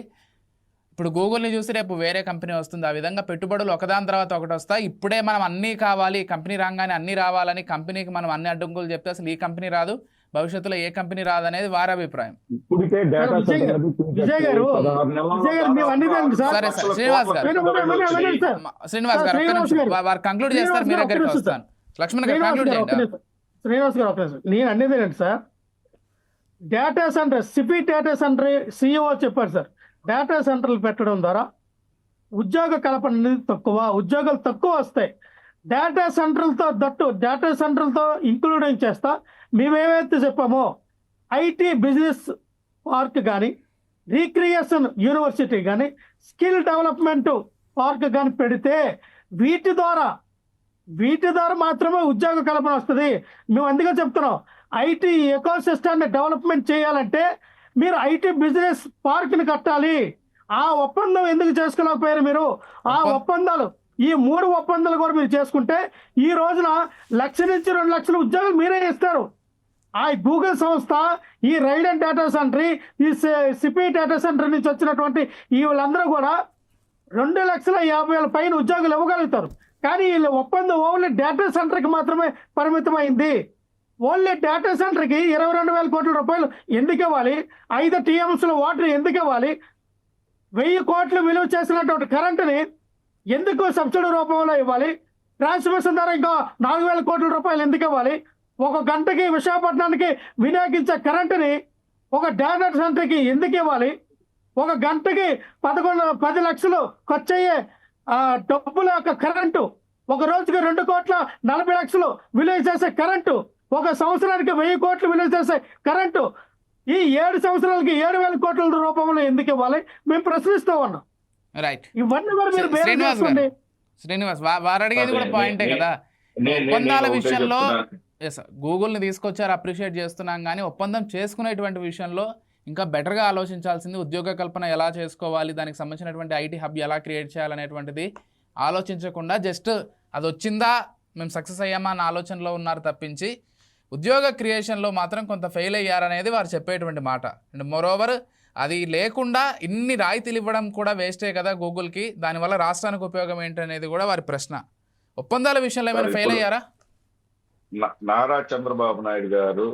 ఇప్పుడు గూగుల్ని చూసి రేపు వేరే కంపెనీ వస్తుంది. ఆ విధంగా పెట్టుబడులు ఒకదాని తర్వాత ఒకటి వస్తాయి. ఇప్పుడే మనం అన్నీ కావాలి, కంపెనీ రాగానే అన్నీ రావాలని కంపెనీకి మనం అన్ని అడ్డంకులు చెప్తే అసలు ఈ కంపెనీ రాదు, భవిష్యత్తులో ఏ కంపెనీ రాదనేది వారి అభిప్రాయం. సరే సార్, శ్రీనివాస్ గారు వారు కంక్లూడ్ చేస్తారు, మీ దగ్గరికి వస్తాను. లక్ష్మణ్ గారు కంక్లూడ్ చేయండి. శ్రీనివాస్ గారు నేను అనేది ఏంటి sir, data centre CP data centre CEO చెప్పారు సార్, డేటా సెంటర్లు పెట్టడం ద్వారా ఉద్యోగ కల్పన అనేది తక్కువ, ఉద్యోగాలు తక్కువ వస్తాయి. డేటా సెంటర్లతో ఇంక్లూడింగ్ చేస్తా మేమేమైతే చెప్పామో ఐటీ బిజినెస్ పార్క్ కానీ, రీక్రియేషన్ యూనివర్సిటీ కానీ, స్కిల్ డెవలప్మెంట్ పార్క్ కానీ పెడితే వీటి ద్వారా మాత్రమే ఉద్యోగ కల్పన వస్తుంది. మేము అందుకే చెప్తున్నాం, ఐటీ ఎకోసిస్టమ్ని డెవలప్మెంట్ చేయాలంటే మీరు ఐటీ బిజినెస్ పార్క్ని కట్టాలి. ఆ ఒప్పందం ఎందుకు చేసుకోలేకపోయారు మీరు? ఆ ఒప్పందాలు, ఈ 3 ఒప్పందాలు కూడా మీరు చేసుకుంటే ఈ రోజున 1,00,000 నుంచి 2 లక్షల ఉద్యోగాలు మీరే ఇస్తారు. ఆ గూగుల్ సంస్థ, ఈ రైడెన్ డేటా సెంటర్, ఈ సిపి డేటా సెంటర్ నుంచి వచ్చినటువంటి ఈ వాళ్ళందరూ కూడా 2,50,000 పైన ఉద్యోగాలు ఇవ్వగలుగుతారు. కానీ వీళ్ళ ఒప్పందం ఓన్లీ డేటా సెంటర్కి మాత్రమే పరిమితమైంది. ఓన్లీ డేటా సెంటర్కి 22,000 కోట్ల రూపాయలు ఎందుకు ఇవ్వాలి? 5 టీఎంసీల వాటర్ ఎందుకు ఇవ్వాలి? 1,000 కోట్లు విలువ చేసినటువంటి కరెంటుని ఎందుకు సబ్సిడీ రూపంలో ఇవ్వాలి? ట్రాన్స్మిషన్ ద్వారా ఇంకా 4,000 కోట్ల రూపాయలు ఎందుకు ఇవ్వాలి? ఒక గంటకి విశాఖపట్నానికి వినియోగించే కరెంటుని ఒక డేటా సెంటర్కి ఎందుకు ఇవ్వాలి? ఒక గంటకి 10 లక్షలు ఖర్చు అయ్యే డబ్బుల యొక్క కరెంటు ఒక రోజుకి 2,40,00,000 విలువ చేసే కరెంటు, ఒక సంవత్సరానికి 1,000 కోట్లు విలువ చేసే కరెంటు ఈ 7 సంవత్సరాలకి 7,000 కోట్ల రూపంలో ఎందుకు ఇవ్వాలి మేము ప్రశ్నిస్తూ ఉన్నాం. రైట్. ఇవన్నీ కూడా మీరు బేర్ శ్రీనివాస్ చేసుకోండి. గారు, శ్రీనివాస్ వారు అడిగేది కూడా అదే, పాయింటే నే- కదా. నేను ఒప్పందాల ఒకటే విషయంలో చెప్తున్నాను. గూగుల్ని తీసుకొచ్చారు, అప్రిషియేట్ చేస్తున్నాం, కానీ ఒప్పందం చేసుకునేటువంటి విషయంలో ఇంకా బెటర్గా ఆలోచించాల్సింది. ఉద్యోగ కల్పన ఎలా చేసుకోవాలి, దానికి సంబంధించినటువంటి ఐటీ హబ్ ఎలా క్రియేట్ చేయాలనేటువంటిది ఆలోచించకుండా జస్ట్ అది వచ్చిందా మేము సక్సెస్ అయ్యామా అన్న ఆలోచనలో ఉన్నారు తప్పించి ఉద్యోగ క్రియేషన్లో మాత్రం కొంత ఫెయిల్ అయ్యారనేది వారు చెప్పేటువంటి మాట. అండ్ మోరోవర్ అది లేకుండా ఇన్ని రాయితీలు ఇవ్వడం కూడా వేస్టే కదా గూగుల్కి, దానివల్ల రాష్ట్రానికి ఉపయోగం ఏంటనేది కూడా వారి ప్రశ్న. ఒప్పందాల విషయంలో ఏమైనా ఫెయిల్ అయ్యారా? నారా చంద్రబాబు నాయుడు గారు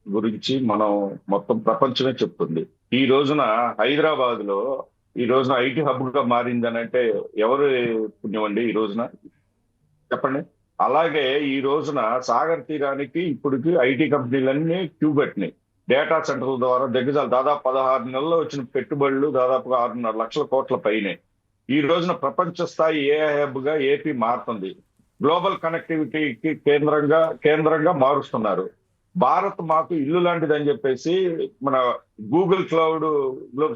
గురించి మనం మొత్తం ప్రపంచమే చెప్తుంది. ఈ రోజున హైదరాబాద్ లో ఈ రోజున ఐటీ హబ్ గా మారింది అని అంటే ఎవరు పుణ్యం అండి ఈ రోజున చెప్పండి. అలాగే ఈ రోజున సాగర్ తీరానికి ఇప్పటికి ఐటీ కంపెనీలన్నీ క్యూ పెట్టినాయి. డేటా సెంటర్ల ద్వారా దగ్గర దాదాపు 16 నెలల్లో వచ్చిన పెట్టుబడులు దాదాపుగా 6.5 లక్షల కోట్ల పైనే. ఈ రోజున ప్రపంచ స్థాయి ఏఐ హబ్ గా ఏపీ మారుతుంది. గ్లోబల్ కనెక్టివిటీకి కేంద్రంగా మారుస్తున్నారు. భారత్ మాకు ఇల్లు లాంటిది అని చెప్పేసి మన గూగుల్ క్లౌడ్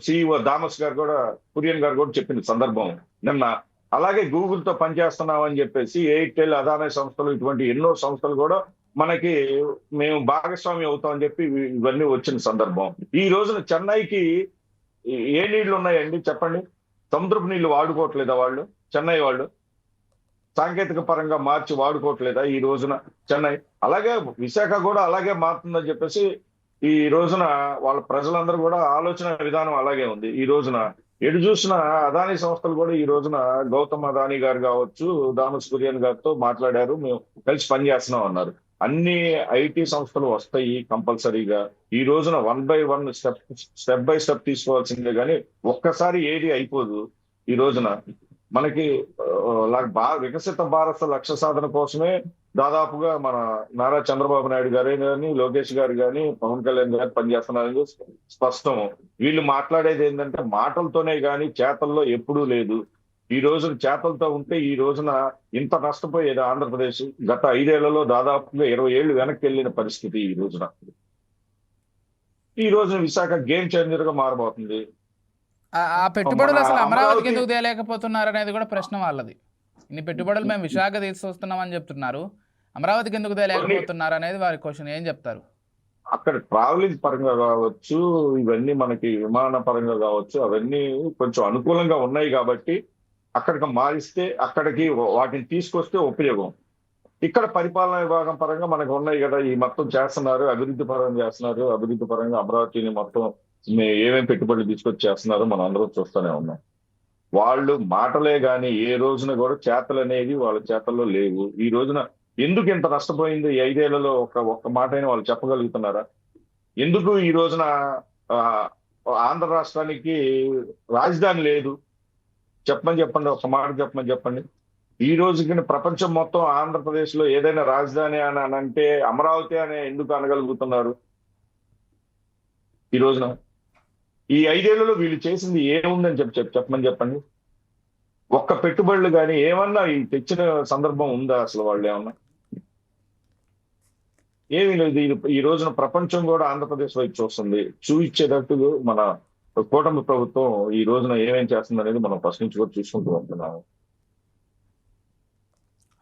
సిఇఓ థామస్ గారు కూడా, కురియన్ గారు కూడా చెప్పిన సందర్భం నిన్న. అలాగే గూగుల్ తో పనిచేస్తున్నాం అని చెప్పేసి ఎయిర్టెల్, అదానీ సంస్థలు, ఇటువంటి ఎన్నో సంస్థలు కూడా మనకి మేము భాగస్వామి అవుతాం అని చెప్పి ఇవన్నీ వచ్చిన సందర్భం. ఈ రోజున చెన్నైకి ఏ నీళ్లు ఉన్నాయండి చెప్పండి? సముద్రపు నీళ్లు వాడుకోవట్లేదా వాళ్ళు? చెన్నై వాళ్ళు సాంకేతిక పరంగా మార్చి వాడుకోవట్లేదా ఈ రోజున చెన్నై? అలాగే విశాఖ కూడా అలాగే మారుతుందని చెప్పేసి ఈ రోజున వాళ్ళ ప్రజలందరూ కూడా ఆలోచన విధానం అలాగే ఉంది. ఈ రోజున ఎటు చూసిన అదానీ సంస్థలు కూడా ఈ రోజున గౌతమ్ అదానీ గారు కావచ్చు, థామస్ కురియన్ గారితో మాట్లాడారు, మేము కలిసి పనిచేస్తున్నాం అన్నారు. అన్ని ఐటీ సంస్థలు వస్తాయి కంపల్సరీగా. ఈ రోజున 1 by 1 స్టెప్ బై స్టెప్ తీసుకోవాల్సిందే, కానీ ఒక్కసారి ఏది అయిపోదు. ఈ రోజున మనకి వికసిత భారత లక్ష్య సాధన కోసమే దాదాపుగా మన నారా చంద్రబాబు నాయుడు గారే కానీ, లోకేష్ గారు కానీ, పవన్ కళ్యాణ్ గారు పనిచేస్తున్నారని స్పష్టం. వీళ్ళు మాట్లాడేది ఏంటంటే మాటలతోనే కానీ చేతల్లో ఎప్పుడూ లేదు. ఈ రోజున చేతలతో ఉంటే ఈ రోజున ఇంత నష్టపోయేది ఆంధ్రప్రదేశ్. గత 5 ఏళ్లలో దాదాపుగా 20 ఏళ్లు వెనక్కి వెళ్ళిన పరిస్థితి ఈ రోజున. ఈ రోజున విశాఖ గేమ్ చేంజర్ గా మారబోతుంది. ఆ పెట్టుబడులు అసలు అమరావతికి ఎందుకు తేలేకపోతున్నారు అనేది కూడా ప్రశ్న వాళ్ళది. ఇన్ని పెట్టుబడులు మేము విశాఖ తీసుకొస్తున్నామని చెప్తున్నారు, అమరావతికి ఎందుకు తేలేకపోతున్నారు అనేది వారి క్వశ్చన్. ఏం చెప్తారు? అక్కడ ట్రావెలింగ్ పరంగా కావచ్చు, ఇవన్నీ మనకి విమాన పరంగా కావచ్చు, అవన్నీ కొంచెం అనుకూలంగా ఉన్నాయి కాబట్టి అక్కడికి మారిస్తే, అక్కడికి వాటిని తీసుకొస్తే ఉపయోగం. ఇక్కడ పరిపాలనా విభాగం పరంగా మనకు ఉన్నాయి కదా, ఈ మొత్తం చేస్తున్నారు, అభివృద్ధి పరంగా చేస్తున్నారు. అభివృద్ధి పరంగా అమరావతిని మొత్తం ఏమేమి పెట్టుబడులు తీసుకొచ్చి చేస్తున్నారో మనం అందరం చూస్తూనే ఉన్నాం. వాళ్ళు మాటలే గాని ఏ రోజున కూడా చేతలు అనేవి వాళ్ళ చేతల్లో లేవు. ఈ రోజున ఎందుకు ఇంత నష్టపోయింది 5 ఏళ్లలో ఒక్క మాట అయినా వాళ్ళు చెప్పగలుగుతున్నారా? ఎందుకు ఈ రోజున ఆంధ్ర రాష్ట్రానికి రాజధాని లేదు? చెప్పండి, ఒక మాట చెప్పండి. ఈ రోజుకి ప్రపంచం మొత్తం ఆంధ్రప్రదేశ్ లో ఏదైనా రాజధాని అని అంటే అమరావతి అనే ఎందుకు అనగలుగుతున్నారు? ఈ రోజున ఈ 5 ఏళ్లలో వీళ్ళు చేసింది ఏముందని చెప్పండి. ఒక్క పెట్టుబడులు కానీ ఏమన్నా ఈ తెచ్చిన సందర్భం ఉందా అసలు? వాళ్ళు ఏమన్నా ఏమీ లేదు. ఈ రోజున ప్రపంచం కూడా ఆంధ్రప్రదేశ్ వైపు చూస్తుంది. చూయించేటట్టు మన కూటమి ప్రభుత్వం ఈ రోజున ఏమేం చేస్తుంది అనేది మనం ఫస్ట్ నుంచి కూడా చూసుకుంటూ ఉంటున్నాము.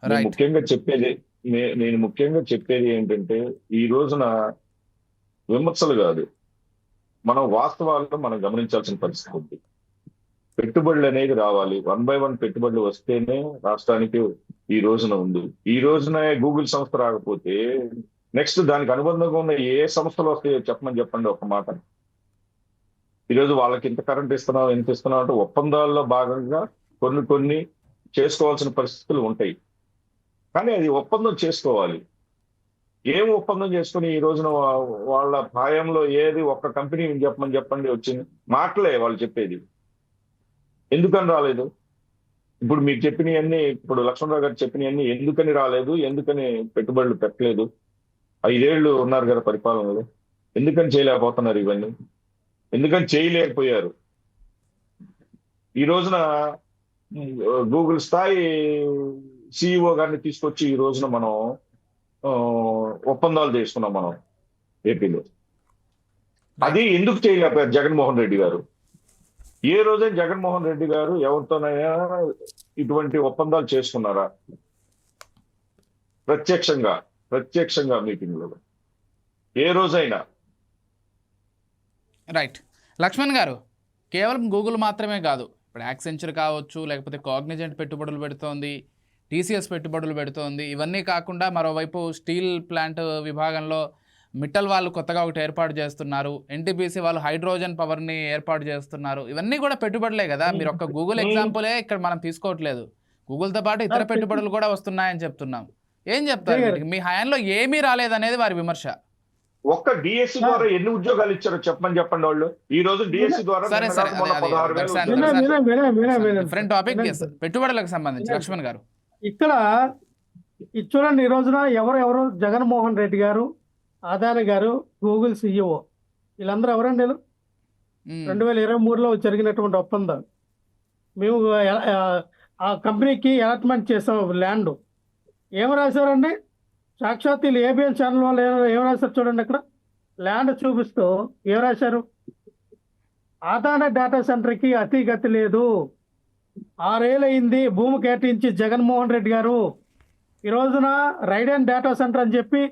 నేను ముఖ్యంగా చెప్పేది ఏంటంటే ఈ రోజున విమర్శలు కాదు, మనం వాస్తవాలను మనం గమనించాల్సిన పరిస్థితి ఉంది. పెట్టుబడులు అనేది రావాలి. 1 by 1 పెట్టుబడులు వస్తేనే రాష్ట్రానికి ఈ రోజున ఉంది. ఈ రోజున గూగుల్ సంస్థ రాకపోతే నెక్స్ట్ దానికి అనుబంధంగా ఉన్న ఏ సంస్థలు వస్తాయో చెప్పండి ఒక మాట. ఈరోజు వాళ్ళకి ఇంత కరెంట్ ఇస్తున్నాం, ఎంత ఇస్తున్నాం అంటే ఒప్పందాల్లో భాగంగా కొన్ని చేసుకోవాల్సిన పరిస్థితులు ఉంటాయి. కానీ అది ఒప్పందం చేసుకోవాలి. ఏం ఒప్పందం చేసుకుని ఈ రోజున వాళ్ళ ప్రాయంలో ఏది ఒక్క కంపెనీ చెప్పండి వచ్చింది? మాటలే వాళ్ళు చెప్పేది. ఎందుకని రాలేదు? ఇప్పుడు మీరు చెప్పినవన్నీ, ఇప్పుడు లక్ష్మణరావు గారు చెప్పినవన్నీ ఎందుకని రాలేదు, ఎందుకని పెట్టుబడులు పెట్టలేదు? 5 ఏళ్లు ఉన్నారు కదా పరిపాలనలో, ఎందుకని చేయలేకపోతున్నారు? ఇవన్నీ ఎందుకని చేయలేకపోయారు? ఈ రోజున గూగుల్ స్థాయి సిఇఓ గారిని తీసుకొచ్చి ఈ రోజున మనం ఒప్పందాలు చేసుకున్నాం మనం ఏపీలో. అది ఎందుకు చేయలేకపోయారు జగన్మోహన్ రెడ్డి గారు? ఏ రోజైనా జగన్మోహన్ రెడ్డి గారు ఎవరితోనైనా ఇటువంటి ఒప్పందాలు చేసుకున్నారా? ప్రత్యక్షంగా మీటింగ్లో ఏ రోజైనా? రైట్. లక్ష్మణ్ గారు, కేవలం గూగుల్ మాత్రమే కాదు, ఇప్పుడు యాక్సెంచర్ కావచ్చు, లేకపోతే కాగ్నిజెంట్ పెట్టుబడులు పెడుతోంది, టీసీఎస్ పెట్టుబడులు పెడుతోంది. ఇవన్నీ కాకుండా మరోవైపు స్టీల్ ప్లాంట్ విభాగంలో మిట్టల్ వాళ్ళు కొత్తగా ఒకటి ఏర్పాటు చేస్తున్నారు, ఎన్టీపీసీ వాళ్ళు హైడ్రోజన్ పవర్ని ఏర్పాటు చేస్తున్నారు. ఇవన్నీ కూడా పెట్టుబడులే కదా. మీరు ఒక్క గూగుల్ ఎగ్జాంపులే ఇక్కడ మనం తీసుకోవట్లేదు, గూగుల్తో పాటు ఇతర పెట్టుబడులు కూడా వస్తున్నాయని చెప్తున్నాం. ఏం చెప్తారు వీటికి? మీ హయాంలో ఏమీ రాలేదనేది వారి విమర్శ. ఒక్క డిఎస్సి ద్వారా ఎన్ని ఉద్యోగాలు ఇచ్చారో చెప్పండి వాళ్ళు. ఈ రోజు డిఎస్సి ద్వారా డిఫరెంట్ టాపిక్, పెట్టుబడులకు సంబంధించి. లక్ష్మణ్ గారు, ఇక్కడ చూడండి, ఈ రోజున ఎవరు జగన్మోహన్ రెడ్డి గారు, అదాని గారు, గూగుల్ సిఇఓ, వీళ్ళందరూ ఎవరండి? 2023లో జరిగినటువంటి ఒప్పందం. మేము ఆ కంపెనీకి అలాట్మెంట్ చేసాం ల్యాండ్. ఏం రాశారండి? సాక్షాత్ వీళ్ళు ఏబిఎన్ ఛానల్ వాళ్ళు ఏం రాశారు చూడండి. అక్కడ ల్యాండ్ చూపిస్తూ ఏం రాశారు? అదాని డేటా సెంటర్కి అతిగతి లేదు, 6 ఏళ్ళు అయింది భూమి కేటాయించి జగన్మోహన్ రెడ్డి గారు. ఈ రోజున రైడెన్ డేటా సెంటర్ అని చెప్పి,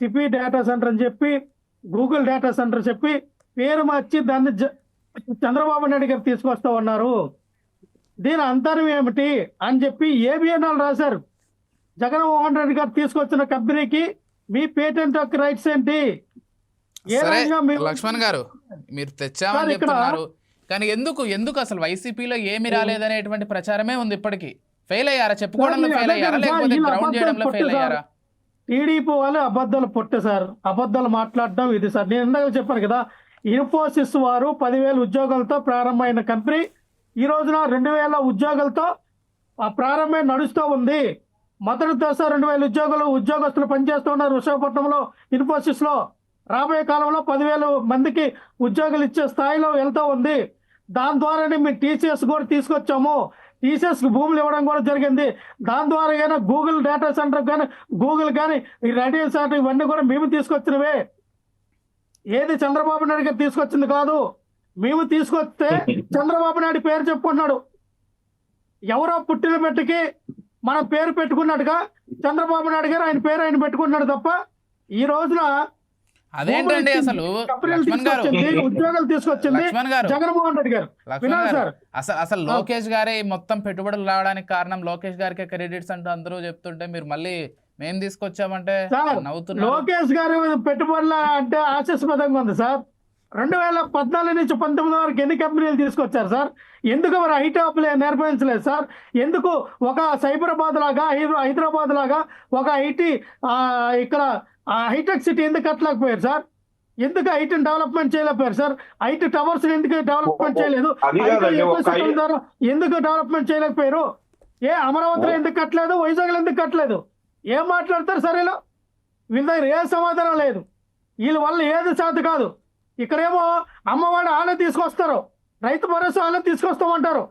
సిపి డేటా సెంటర్ అని చెప్పి, గూగుల్ డేటా సెంటర్ చెప్పి పేరు మార్చి దాన్ని చంద్రబాబు నాయుడు గారు తీసుకొస్తా ఉన్నారు. దీని అంతరం ఏమిటి అని చెప్పి ఏబిఎన్ వాళ్ళు రాశారు. జగన్మోహన్ రెడ్డి గారు తీసుకొచ్చిన కంపెనీకి మీ పేటెంట్ యొక్క రైట్స్ ఏంటి? లక్ష్మణ్ గారు, మీరు తెచ్చామని చెప్తున్నారు, కానీ ఎందుకు అసలు వైసీపీలో ఏమి రాలేదనేటువంటి ప్రచారమే ఉంది ఇప్పటికీ. ఫెయిల్ అయ్యారా? చెప్పుకోవడంలో ఫెయిల్ అయ్యారా, లేకపోతే గ్రౌండ్ చేయడంలో ఫెయిల్ అయ్యారా? టీడీపీ వాళ్ళు అబద్ధాలు పుట్టే సార్, అబద్ధాలు మాట్లాడడం ఇది సార్. నేను ఇందాక చెప్పాను కదా, ఇన్ఫోసిస్ వారు 10,000 ఉద్యోగాలతో ప్రారంభమైన కంపెనీ ఈ రోజున 2,000 ఉద్యోగాలతో ప్రారంభమై నడుస్తూ ఉంది. మొదటి దశ 2,000 ఉద్యోగస్తులు పనిచేస్తూ ఉన్నారు విశాఖపట్నంలో ఇన్ఫోసిస్లో. రాబోయే కాలంలో 10,000 మందికి ఉద్యోగాలు ఇచ్చే స్థాయిలో వెళ్తూ ఉంది. దాని ద్వారానే మేము టీసీఎస్ కూడా తీసుకొచ్చాము. టీసీఎస్కి భూములు ఇవ్వడం కూడా జరిగింది. దాని ద్వారా కానీ గూగుల్ డేటా సెంటర్ కానీ, గూగుల్ కానీ, ఈ రేడియో సెంటర్ ఇవన్నీ కూడా మేము తీసుకొచ్చినవే. ఏది చంద్రబాబు నాయుడు గారు తీసుకొచ్చింది కాదు. మేము తీసుకొస్తే చంద్రబాబు నాయుడు పేరు చెప్పుకున్నాడు. ఎవరో పుట్టిన పెట్టికి మనం పేరు పెట్టుకున్నట్టుగా చంద్రబాబు నాయుడు గారు ఆయన పేరు ఆయన పెట్టుకున్నాడు తప్ప ఈ రోజున అదేంటండి అసలు ఉద్యోగాలు తీసుకొచ్చింది జగన్మోహన్ రెడ్డి గారు. అసలు లోకేష్ గారే మొత్తం పెట్టుబడులు రావడానికి కారణం, లోకేష్ గారికి క్రెడిట్స్ అంటూ అందరూ చెప్తుంటే మీరు మళ్ళీ మేము తీసుకొచ్చామంటే నవ్వుతున్నారు. లోకేష్ గారు పెట్టుబడుల అంటే ఆశాస్పదంగా ఉంది సార్. 2014 నుంచి 19 వరకు ఎన్ని కంపెనీలు తీసుకొచ్చారు సార్? ఎందుకు మరి హైటాప్ నిర్వహించలేదు సార్? ఎందుకు ఒక సైబరాబాద్ లాగా, హైదరాబాద్ లాగా ఒక ఐటీ ఇక్కడ హైటెక్ సిటీ ఎందుకు కట్టలేకపోయారు సార్? ఎందుకు ఐటీని డెవలప్మెంట్ చేయలేకపోయారు సార్? ఐటీ టవర్స్ ఎందుకు డెవలప్మెంట్ చేయలేదు? ఎందుకు డెవలప్మెంట్ చేయలేకపోయారు? అమరావతిలో ఎందుకు కట్టలేదు? వైజాగ్లో ఎందుకు కట్టలేదు? ఏం మాట్లాడతారు సార్ వీళ్ళు? వీళ్ళ దగ్గర ఏ సమాధానం లేదు. వీళ్ళ వల్ల ఏది సాధ్య కాదు. ఇక్కడేమో అమ్మవాడు వాళ్ళే తీసుకొస్తారు, రైతు భరోసా వాళ్ళే తీసుకొస్తామంటారు,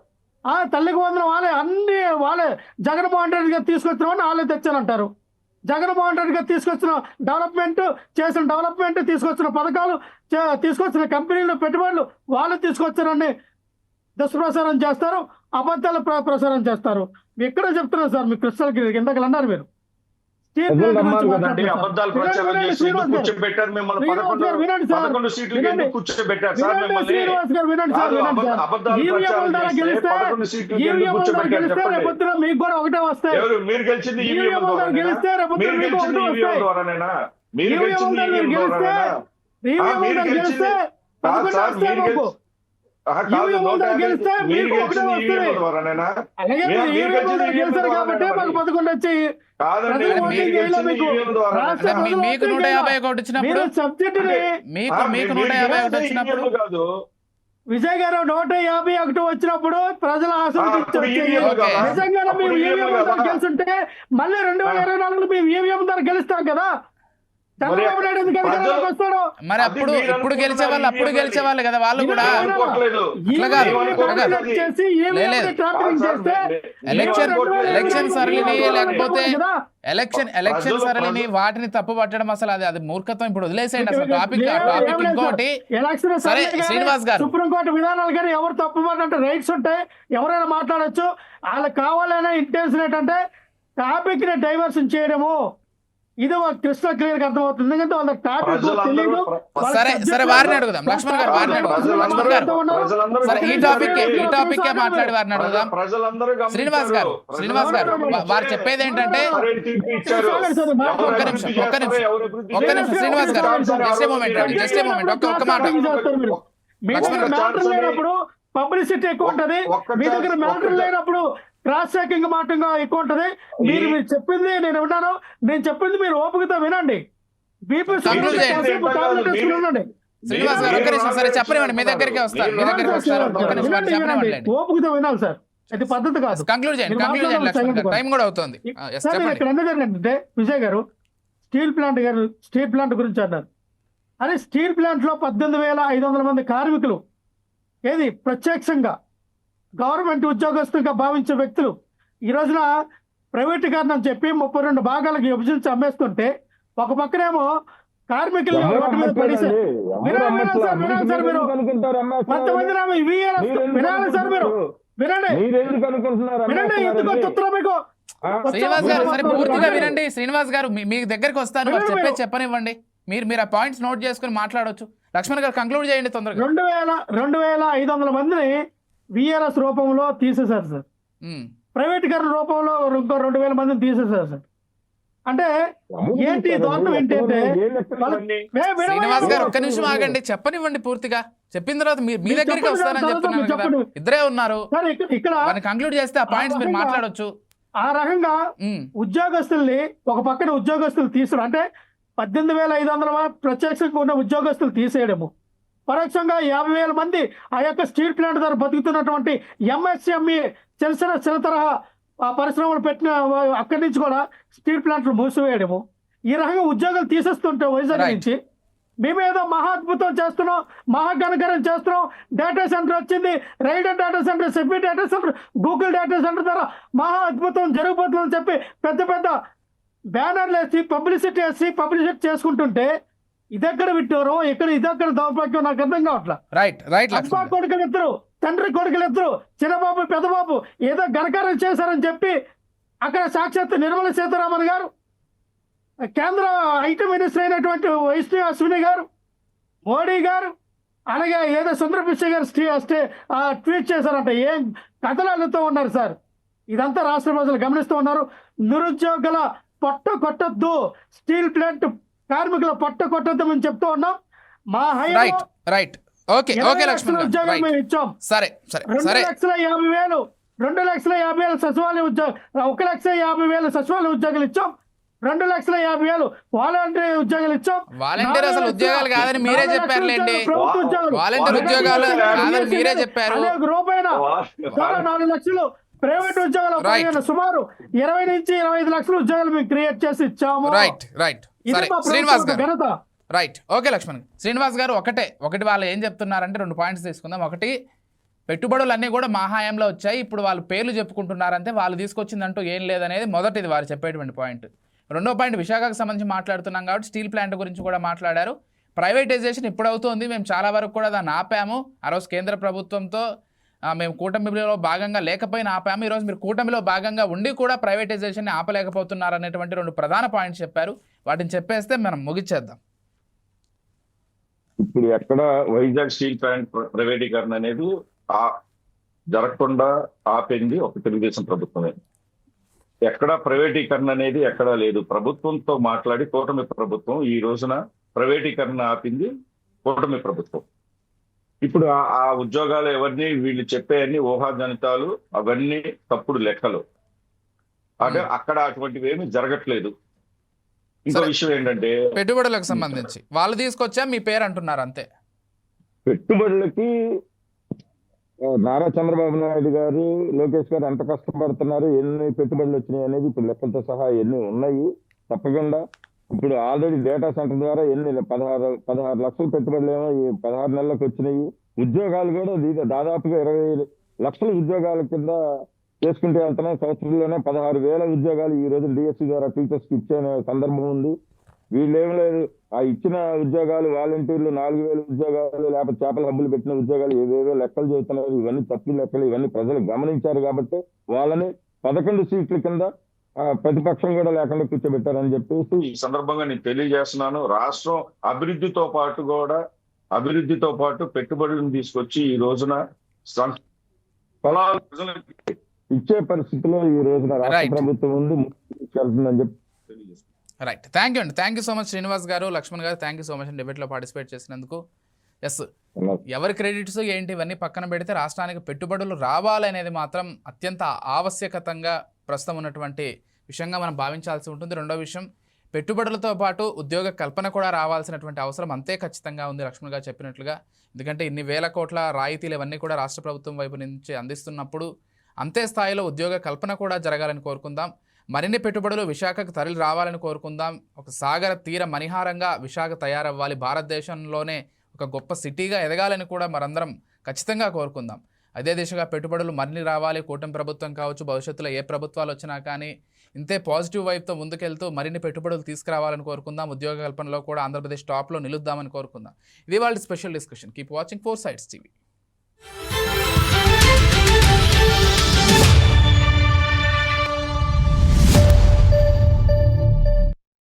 తల్లికి వందనం వాళ్ళే, అన్ని వాళ్ళే. జగన్మోహన్ రెడ్డి గారు తీసుకొచ్చినామని వాళ్ళే తెచ్చానంటారు. జగన్మోహన్ రెడ్డి గారు తీసుకొచ్చిన డెవలప్మెంట్ తీసుకొచ్చిన పథకాలు, తీసుకొచ్చిన కంపెనీలు, పెట్టుబడులు వాళ్ళు తీసుకొచ్చారని దుష్ప్రచారం చేస్తారు, అబద్ధాలు ప్రచారం చేస్తారు. ఎక్కడ చెప్తున్నారు సార్? మీ క్రిస్టల్ గిరి ఇందాక అన్నారు మీరు అబద్ధాలు ప్రచారం చేసి కూర్చోబెట్టారు మిమ్మల్ని. 11 సీట్లు ఎందుకు కూర్చోబెట్టారు సార్ మిమ్మల్ని? మీకు కూడా ఒకటే వస్తాయి. మీరు గెలిచింది ఈవీఎం ద్వారానేనా? మీరు గెలిస్తే మీకు 151 వచ్చినప్పుడు కాదు. విజయ్ గారు 151 వచ్చినప్పుడు ప్రజల నిజంగా మేము ఈవీఎం ద్వారా గెలుస్తుంటే మళ్ళీ 2024 మేము ఈవీఎం ద్వారా గెలుస్తాం కదా. చంద్రబాబు నాయుడు ఎందుకు అధికారంలోకి వస్తాడు? మరి అది అప్పుడు మీరు ఇప్పుడు అనుకుంటున్నారు, గెలిచేవాళ్ళు అప్పుడు ఇదే గెలిచేవాళ్ళు కదా వాళ్ళు కూడా. నేను అనుకోవట్లేదు. అట్లా కాదు, అట్లా కాదు. చేసి లేదు. ట్రాపింగ్ చేస్తే ఎలక్షన్ సరళిని లేకపోతే కదా. ఎలక్షన్ సరళిని వాటిని తప్పు పట్టడం అసలు అది మూర్ఖత్వం. ఇప్పుడు వదిలేసేయండి అసలు టాపిక్ ఇంకోటి. ఎలక్షన్ సరే శ్రీనివాస్ గారు, సుప్రీంకోర్టు విధానాలు కానీ ఎవరు తప్పుపడినట్టు రైట్స్ ఉంటాయి, ఎవరైనా మాట్లాడొచ్చు. వాళ్ళకి కావాలనే ఇంటెన్షన్ ఏంటంటే టాపిక్ ని డైవర్షన్ చేయడము. ఇది క్రిస్టల్ క్లియర్ గా అర్థమవుతుంది. ఎందుకంటే వాళ్ళ టాపిక్ తెలియదు. సరే సరే వారిని అడుగుదాం. లక్ష్మణ్ గారు వారిని అడుగుదాం. లక్ష్మణ్ గారు సరే ఈ టాపిక్ మాట్లాడి వారిని అడుగుదాం. శ్రీనివాస్ గారు వారు చెప్పేది ఏంటంటే ఒక్క నిమిషం శ్రీనివాస్ గారు జస్ట్ ఏ మూమెంట్ ఒక్క మాట. లేనప్పుడు పబ్లిసిటీ ఎక్కువ ఉంటది, మీ దగ్గర మ్యాటర్ లేనప్పుడు క్రాస్ చెకింగ్ మాటంగా ఎక్కువ ఉంటది. మీరు చెప్పింది నేను విన్నాను, నేను చెప్పింది మీరు ఓపికతో వినండి. శ్రీనివాస్ గారు ఒక్క నిమిషం సరే చెప్పనివ్వండి, మీ దగ్గరికి వస్తారు. ఓపికతో వినాలి సార్, అది పద్ధతి కాదు. కంక్లూడ్ చేయండి లక్ష్మణ్ గారు, టైం కూడా అవుతుంది. ఇక్కడ ఎందుకు జరిగిందంటే విజయ్ గారు స్టీల్ ప్లాంట్ గురించి అన్నారు. అదే స్టీల్ ప్లాంట్ లో 18,500 మంది కార్మికులు ఏది ప్రత్యక్షంగా గవర్నమెంట్ ఉద్యోగస్తులుగా భావించే వ్యక్తులు ఈ రోజున ప్రైవేటీకరణ అని చెప్పి 32 భాగాలకు విభజించి అమ్మేస్తుంటే ఒక పక్కనేమో కార్మికులు రోడ్డు మీద పడేశారు. వినాలి సార్ మీరు, కొంతమంది వినాలి సార్ మీరు, వినండి ఎందుకు వచ్చుతున్నా మీకు. శ్రీనివాస్ గారు సరే పూర్తిగా వినండి. శ్రీనివాస్ గారు మీ దగ్గరికి వస్తాను, చెప్పనివ్వండి. మీరు ఆ పాయింట్స్ నోట్ చేసుకుని మాట్లాడవచ్చు. లక్ష్మణ్ గారు కంక్లూడ్ చేయండి తొందరగా. 2,500 మందిని విఆర్ఎస్ రూపంలో తీసేశారు సార్. ప్రైవేటీకరణ రూపంలో ఇంకో 2,000 మందిని తీసేశారు సార్. అంటే ఏంటి దోషం ఏంటంటే శ్రీనివాస్ గారు ఒక్క నిమిషం ఆగండి, చెప్పనివ్వండి పూర్తిగా. చెప్పిన తర్వాత మీ దగ్గరికి వస్తానని చెప్తున్నారు కదా, ఇద్దరే ఉన్నారు. ఇక్కడ కంక్లూడ్ చేస్తే ఆ పాయింట్స్ మీరు మాట్లాడొచ్చు. ఆ రకంగా ఉద్యోగస్తుల్ని ఒక పక్కన ఉద్యోగస్తులు తీసుడు అంటే 18,500 ప్రత్యక్షంగా ఉన్న ఉద్యోగస్తులు తీసేయడము, పరోక్షంగా 50,000 మంది ఆ యొక్క స్టీల్ ప్లాంట్ ద్వారా బతుకుతున్నటువంటి ఎంఎస్ఎంఈ చిన్న తరహా పరిశ్రమలు పెట్టిన అక్కడి నుంచి కూడా స్టీల్ ప్లాంట్లు మూసివేయడము, ఈ రకంగా ఉద్యోగాలు తీసేస్తుంటే వైజాగ్ నుంచి మేమేదో మహా అద్భుతం చేస్తున్నాం, మహాఘనకరం చేస్తున్నాం. డేటా సెంటర్ వచ్చింది, రైడర్ డేటా సెంటర్, సెఫీ data centre, Google data centre ద్వారా మహా అద్భుతం జరిగిపోతుందని చెప్పి పెద్ద బ్యానర్లు వేసి పబ్లిసిటీ చేసుకుంటుంటే ఇదెక్కడ విట్టారు, ఇదెక్కడ దౌర్భాగ్యం నాకు అర్థం కావట్లా. అబ్బా కొడుకులు ఇద్దరు, తండ్రి కొడుకులు ఇద్దరు, చిన్నబాబు పెద్దబాబు ఏదో ఘనకారం చేశారని చెప్పి అక్కడ సాక్షాత్ నిర్మలా సీతారామన్ గారు, కేంద్ర ఐటీ మినిస్టర్ అయినటువంటి వైష్ణవి అశ్విని గారు, మోడీ గారు, అలాగే ఏదో సుందర పిచ్చయ్య గారు ట్వీట్ చేశారంట. ఏం కథలు అల్లుతూ ఉన్నారు సార్. ఇదంతా రాష్ట్ర ప్రజలు గమనిస్తూ ఉన్నారు. నిరుద్యోగుల పొట్ట కొట్టద్దు, స్టీల్ ప్లాంట్ కార్మికుల పొట్ట కొట్టద్దు అని చెప్తూ ఉన్నాం. మా హయాంలో 20 లక్షల ఉద్యోగాలు మేము ఇచ్చాం. 2,50,000 సచివాలయ ఉద్యోగం, 1,50,000 సచివాలయ ఉద్యోగాలు ఇచ్చాం. 2,50,000 వాలంటీర్ ఉద్యోగాలు ఇచ్చాం. వాలంటీర్ అసలు ఉద్యోగాలు కాదని మీరే చెప్పారులేండి. వాలంటీర్ ఉద్యోగాలు కాదని మీరే చెప్పారు. రూపాయల 4 లక్షలు ప్రైవేట్ ఉద్యోగాలు సుమారు 20 నుంచి 25 లక్షల ఉద్యోగాలు మేము క్రియేట్ చేసి ఇచ్చాము. ఓకే లక్ష్మణ్. శ్రీనివాస్ గారు ఒకటి వాళ్ళు ఏం చెప్తున్నారంటే 2 పాయింట్స్ తీసుకుందాం. ఒకటి, పెట్టుబడులు అన్నీ కూడా మా హయాంలో వచ్చాయి, ఇప్పుడు వాళ్ళు పేర్లు చెప్పుకుంటున్నారంటే వాళ్ళు తీసుకొచ్చిందంటూ ఏం లేదనేది మొదటిది వారు చెప్పేటువంటి పాయింట్. రెండో పాయింట్, విశాఖకు సంబంధించి మాట్లాడుతున్నాం కాబట్టి స్టీల్ ప్లాంట్ గురించి కూడా మాట్లాడారు. ప్రైవేటైజేషన్ ఇప్పుడు అవుతుంది, మేము చాలా వరకు కూడా దాన్ని ఆపాము. ఆ రోజు కేంద్ర ప్రభుత్వంతో మేము కూటమిలో భాగంగా లేకపోయినా ఆపాము. ఈరోజు మీరు కూటమిలో భాగంగా ఉండి కూడా ప్రైవేటైజేషన్ని ఆపలేకపోతున్నారు అనేటువంటి 2 ప్రధాన పాయింట్స్ చెప్పారు. వాటిని చెప్పేస్తే మనం ముగిచ్చేద్దాం. ఇప్పుడు ఎక్కడ వైజాగ్ స్టీల్ ప్లాంట్ ప్రైవేటీకరణ అనేది జరగకుండా ఆపింది ఒక తెలుగుదేశం ప్రభుత్వమే. ఎక్కడ ప్రైవేటీకరణ అనేది ఎక్కడా లేదు. ప్రభుత్వంతో మాట్లాడి కూటమి ప్రభుత్వం ఈ రోజున ప్రైవేటీకరణ ఆపింది కూటమి ప్రభుత్వం. ఇప్పుడు ఆ ఉద్యోగాలు ఎవరిని వీళ్ళు చెప్పేయన్ని ఊహాజనితాలు, అవన్నీ తప్పుడు లెక్కలు. అంటే అక్కడ అటువంటివి ఏమీ జరగట్లేదు. ఇంకో విషయం ఏంటంటే పెట్టుబడులకు సంబంధించి వాళ్ళు తీసుకొచ్చా మీ పేరు అంటున్నారు అంతే. పెట్టుబడులకి నారా చంద్రబాబు నాయుడు గారు, లోకేష్ గారు ఎంత కష్టపడుతున్నారు, ఎన్ని పెట్టుబడులు వచ్చినాయి అనేది ఇప్పుడు లెక్కలతో సహా ఎన్ని ఉన్నాయి. తప్పకుండా ఇప్పుడు ఆల్రెడీ డేటా సెంటర్ ద్వారా ఎన్ని 16 లక్షల పెట్టుబడులు ఏమో ఈ 16 నెలలకు వచ్చినాయి. ఉద్యోగాలు కూడా దాదాపుగా 20 లక్షల ఉద్యోగాల కింద చేసుకుంటే వెళ్తున్నాయి. సంవత్సరంలోనే 16,000 ఉద్యోగాలు ఈ రోజు డిఎస్సి ద్వారా టీచర్స్ కి ఇచ్చే సందర్భం ఉంది. వీళ్ళేం లేదు, ఆ ఇచ్చిన ఉద్యోగాలు వాలంటీర్లు 4,000 ఉద్యోగాలు, లేకపోతే చేపల హబ్బులు పెట్టిన ఉద్యోగాలు ఏవేవో లెక్కలు చెబుతున్నారు. ఇవన్నీ తప్పు లెక్కలు, ఇవన్నీ ప్రజలు గమనించారు కాబట్టి వాళ్ళని 11 సీట్ల కింద ప్రతిపక్షం కూడా లేకుండా కూర్చోబెట్టారని చెప్పేసి ఈ సందర్భంగా నేను తెలియజేస్తున్నాను. రాష్ట్రం అభివృద్ధితో పాటు పెట్టుబడులను తీసుకొచ్చి ఈ రోజున పొలాలు ప్రజలకు ఇచ్చే పరిస్థితిలో ఈ రోజున రాష్ట్ర Right. ప్రభుత్వం ఉంది, ముందుకెళ్తుందని చెప్పి తెలియజేస్తున్నాను. రైట్, థ్యాంక్ యూ అండి. Thank you so much Srinivas గారు, లక్ష్మణ్ గారు, థ్యాంక్ యూ సో మచ్ డిబేట్లో పార్టిసిపేట్ చేసినందుకు. ఎస్, ఎవరి క్రెడిట్స్ ఏంటి ఇవన్నీ పక్కన పెడితే రాష్ట్రానికి పెట్టుబడులు రావాలనేది మాత్రం అత్యంత ఆవశ్యకతంగా ప్రస్తుతం ఉన్నటువంటి విషయంగా మనం భావించాల్సి ఉంటుంది. రెండో విషయం, పెట్టుబడులతో పాటు ఉద్యోగ కల్పన కూడా రావాల్సినటువంటి అవసరం అంతే ఖచ్చితంగా ఉంది లక్ష్మణ్ గారు చెప్పినట్లుగా. ఎందుకంటే ఇన్ని వేల కోట్ల రాయితీలు ఇవన్నీ కూడా రాష్ట్ర ప్రభుత్వం వైపు నుంచి అందిస్తున్నప్పుడు అంతే స్థాయిలో ఉద్యోగ కల్పన కూడా జరగాలని కోరుకుందాం. మరిన్ని పెట్టుబడులు విశాఖకు తరలి రావాలని కోరుకుందాం. ఒక సాగర తీర మణిహారంగా విశాఖ తయారవ్వాలి, భారతదేశంలోనే ఒక గొప్ప సిటీగా ఎదగాలని కూడా మనందరం ఖచ్చితంగా కోరుకుందాం. అదే దిశగా పెట్టుబడులు మరిన్ని రావాలి. కూటమి ప్రభుత్వం కావచ్చు, భవిష్యత్తులో ఏ ప్రభుత్వాలు వచ్చినా కానీ ఇంతే పాజిటివ్ వైపుతో ముందుకెళ్తూ మరిన్ని పెట్టుబడులు తీసుకురావాలని కోరుకుందాం. ఉద్యోగ కల్పనలో కూడా ఆంధ్రప్రదేశ్ టాప్లో నిలుద్దామని కోరుకుందాం. ఇది వాళ్ళ special discussion. Keep watching 4 Sides TV.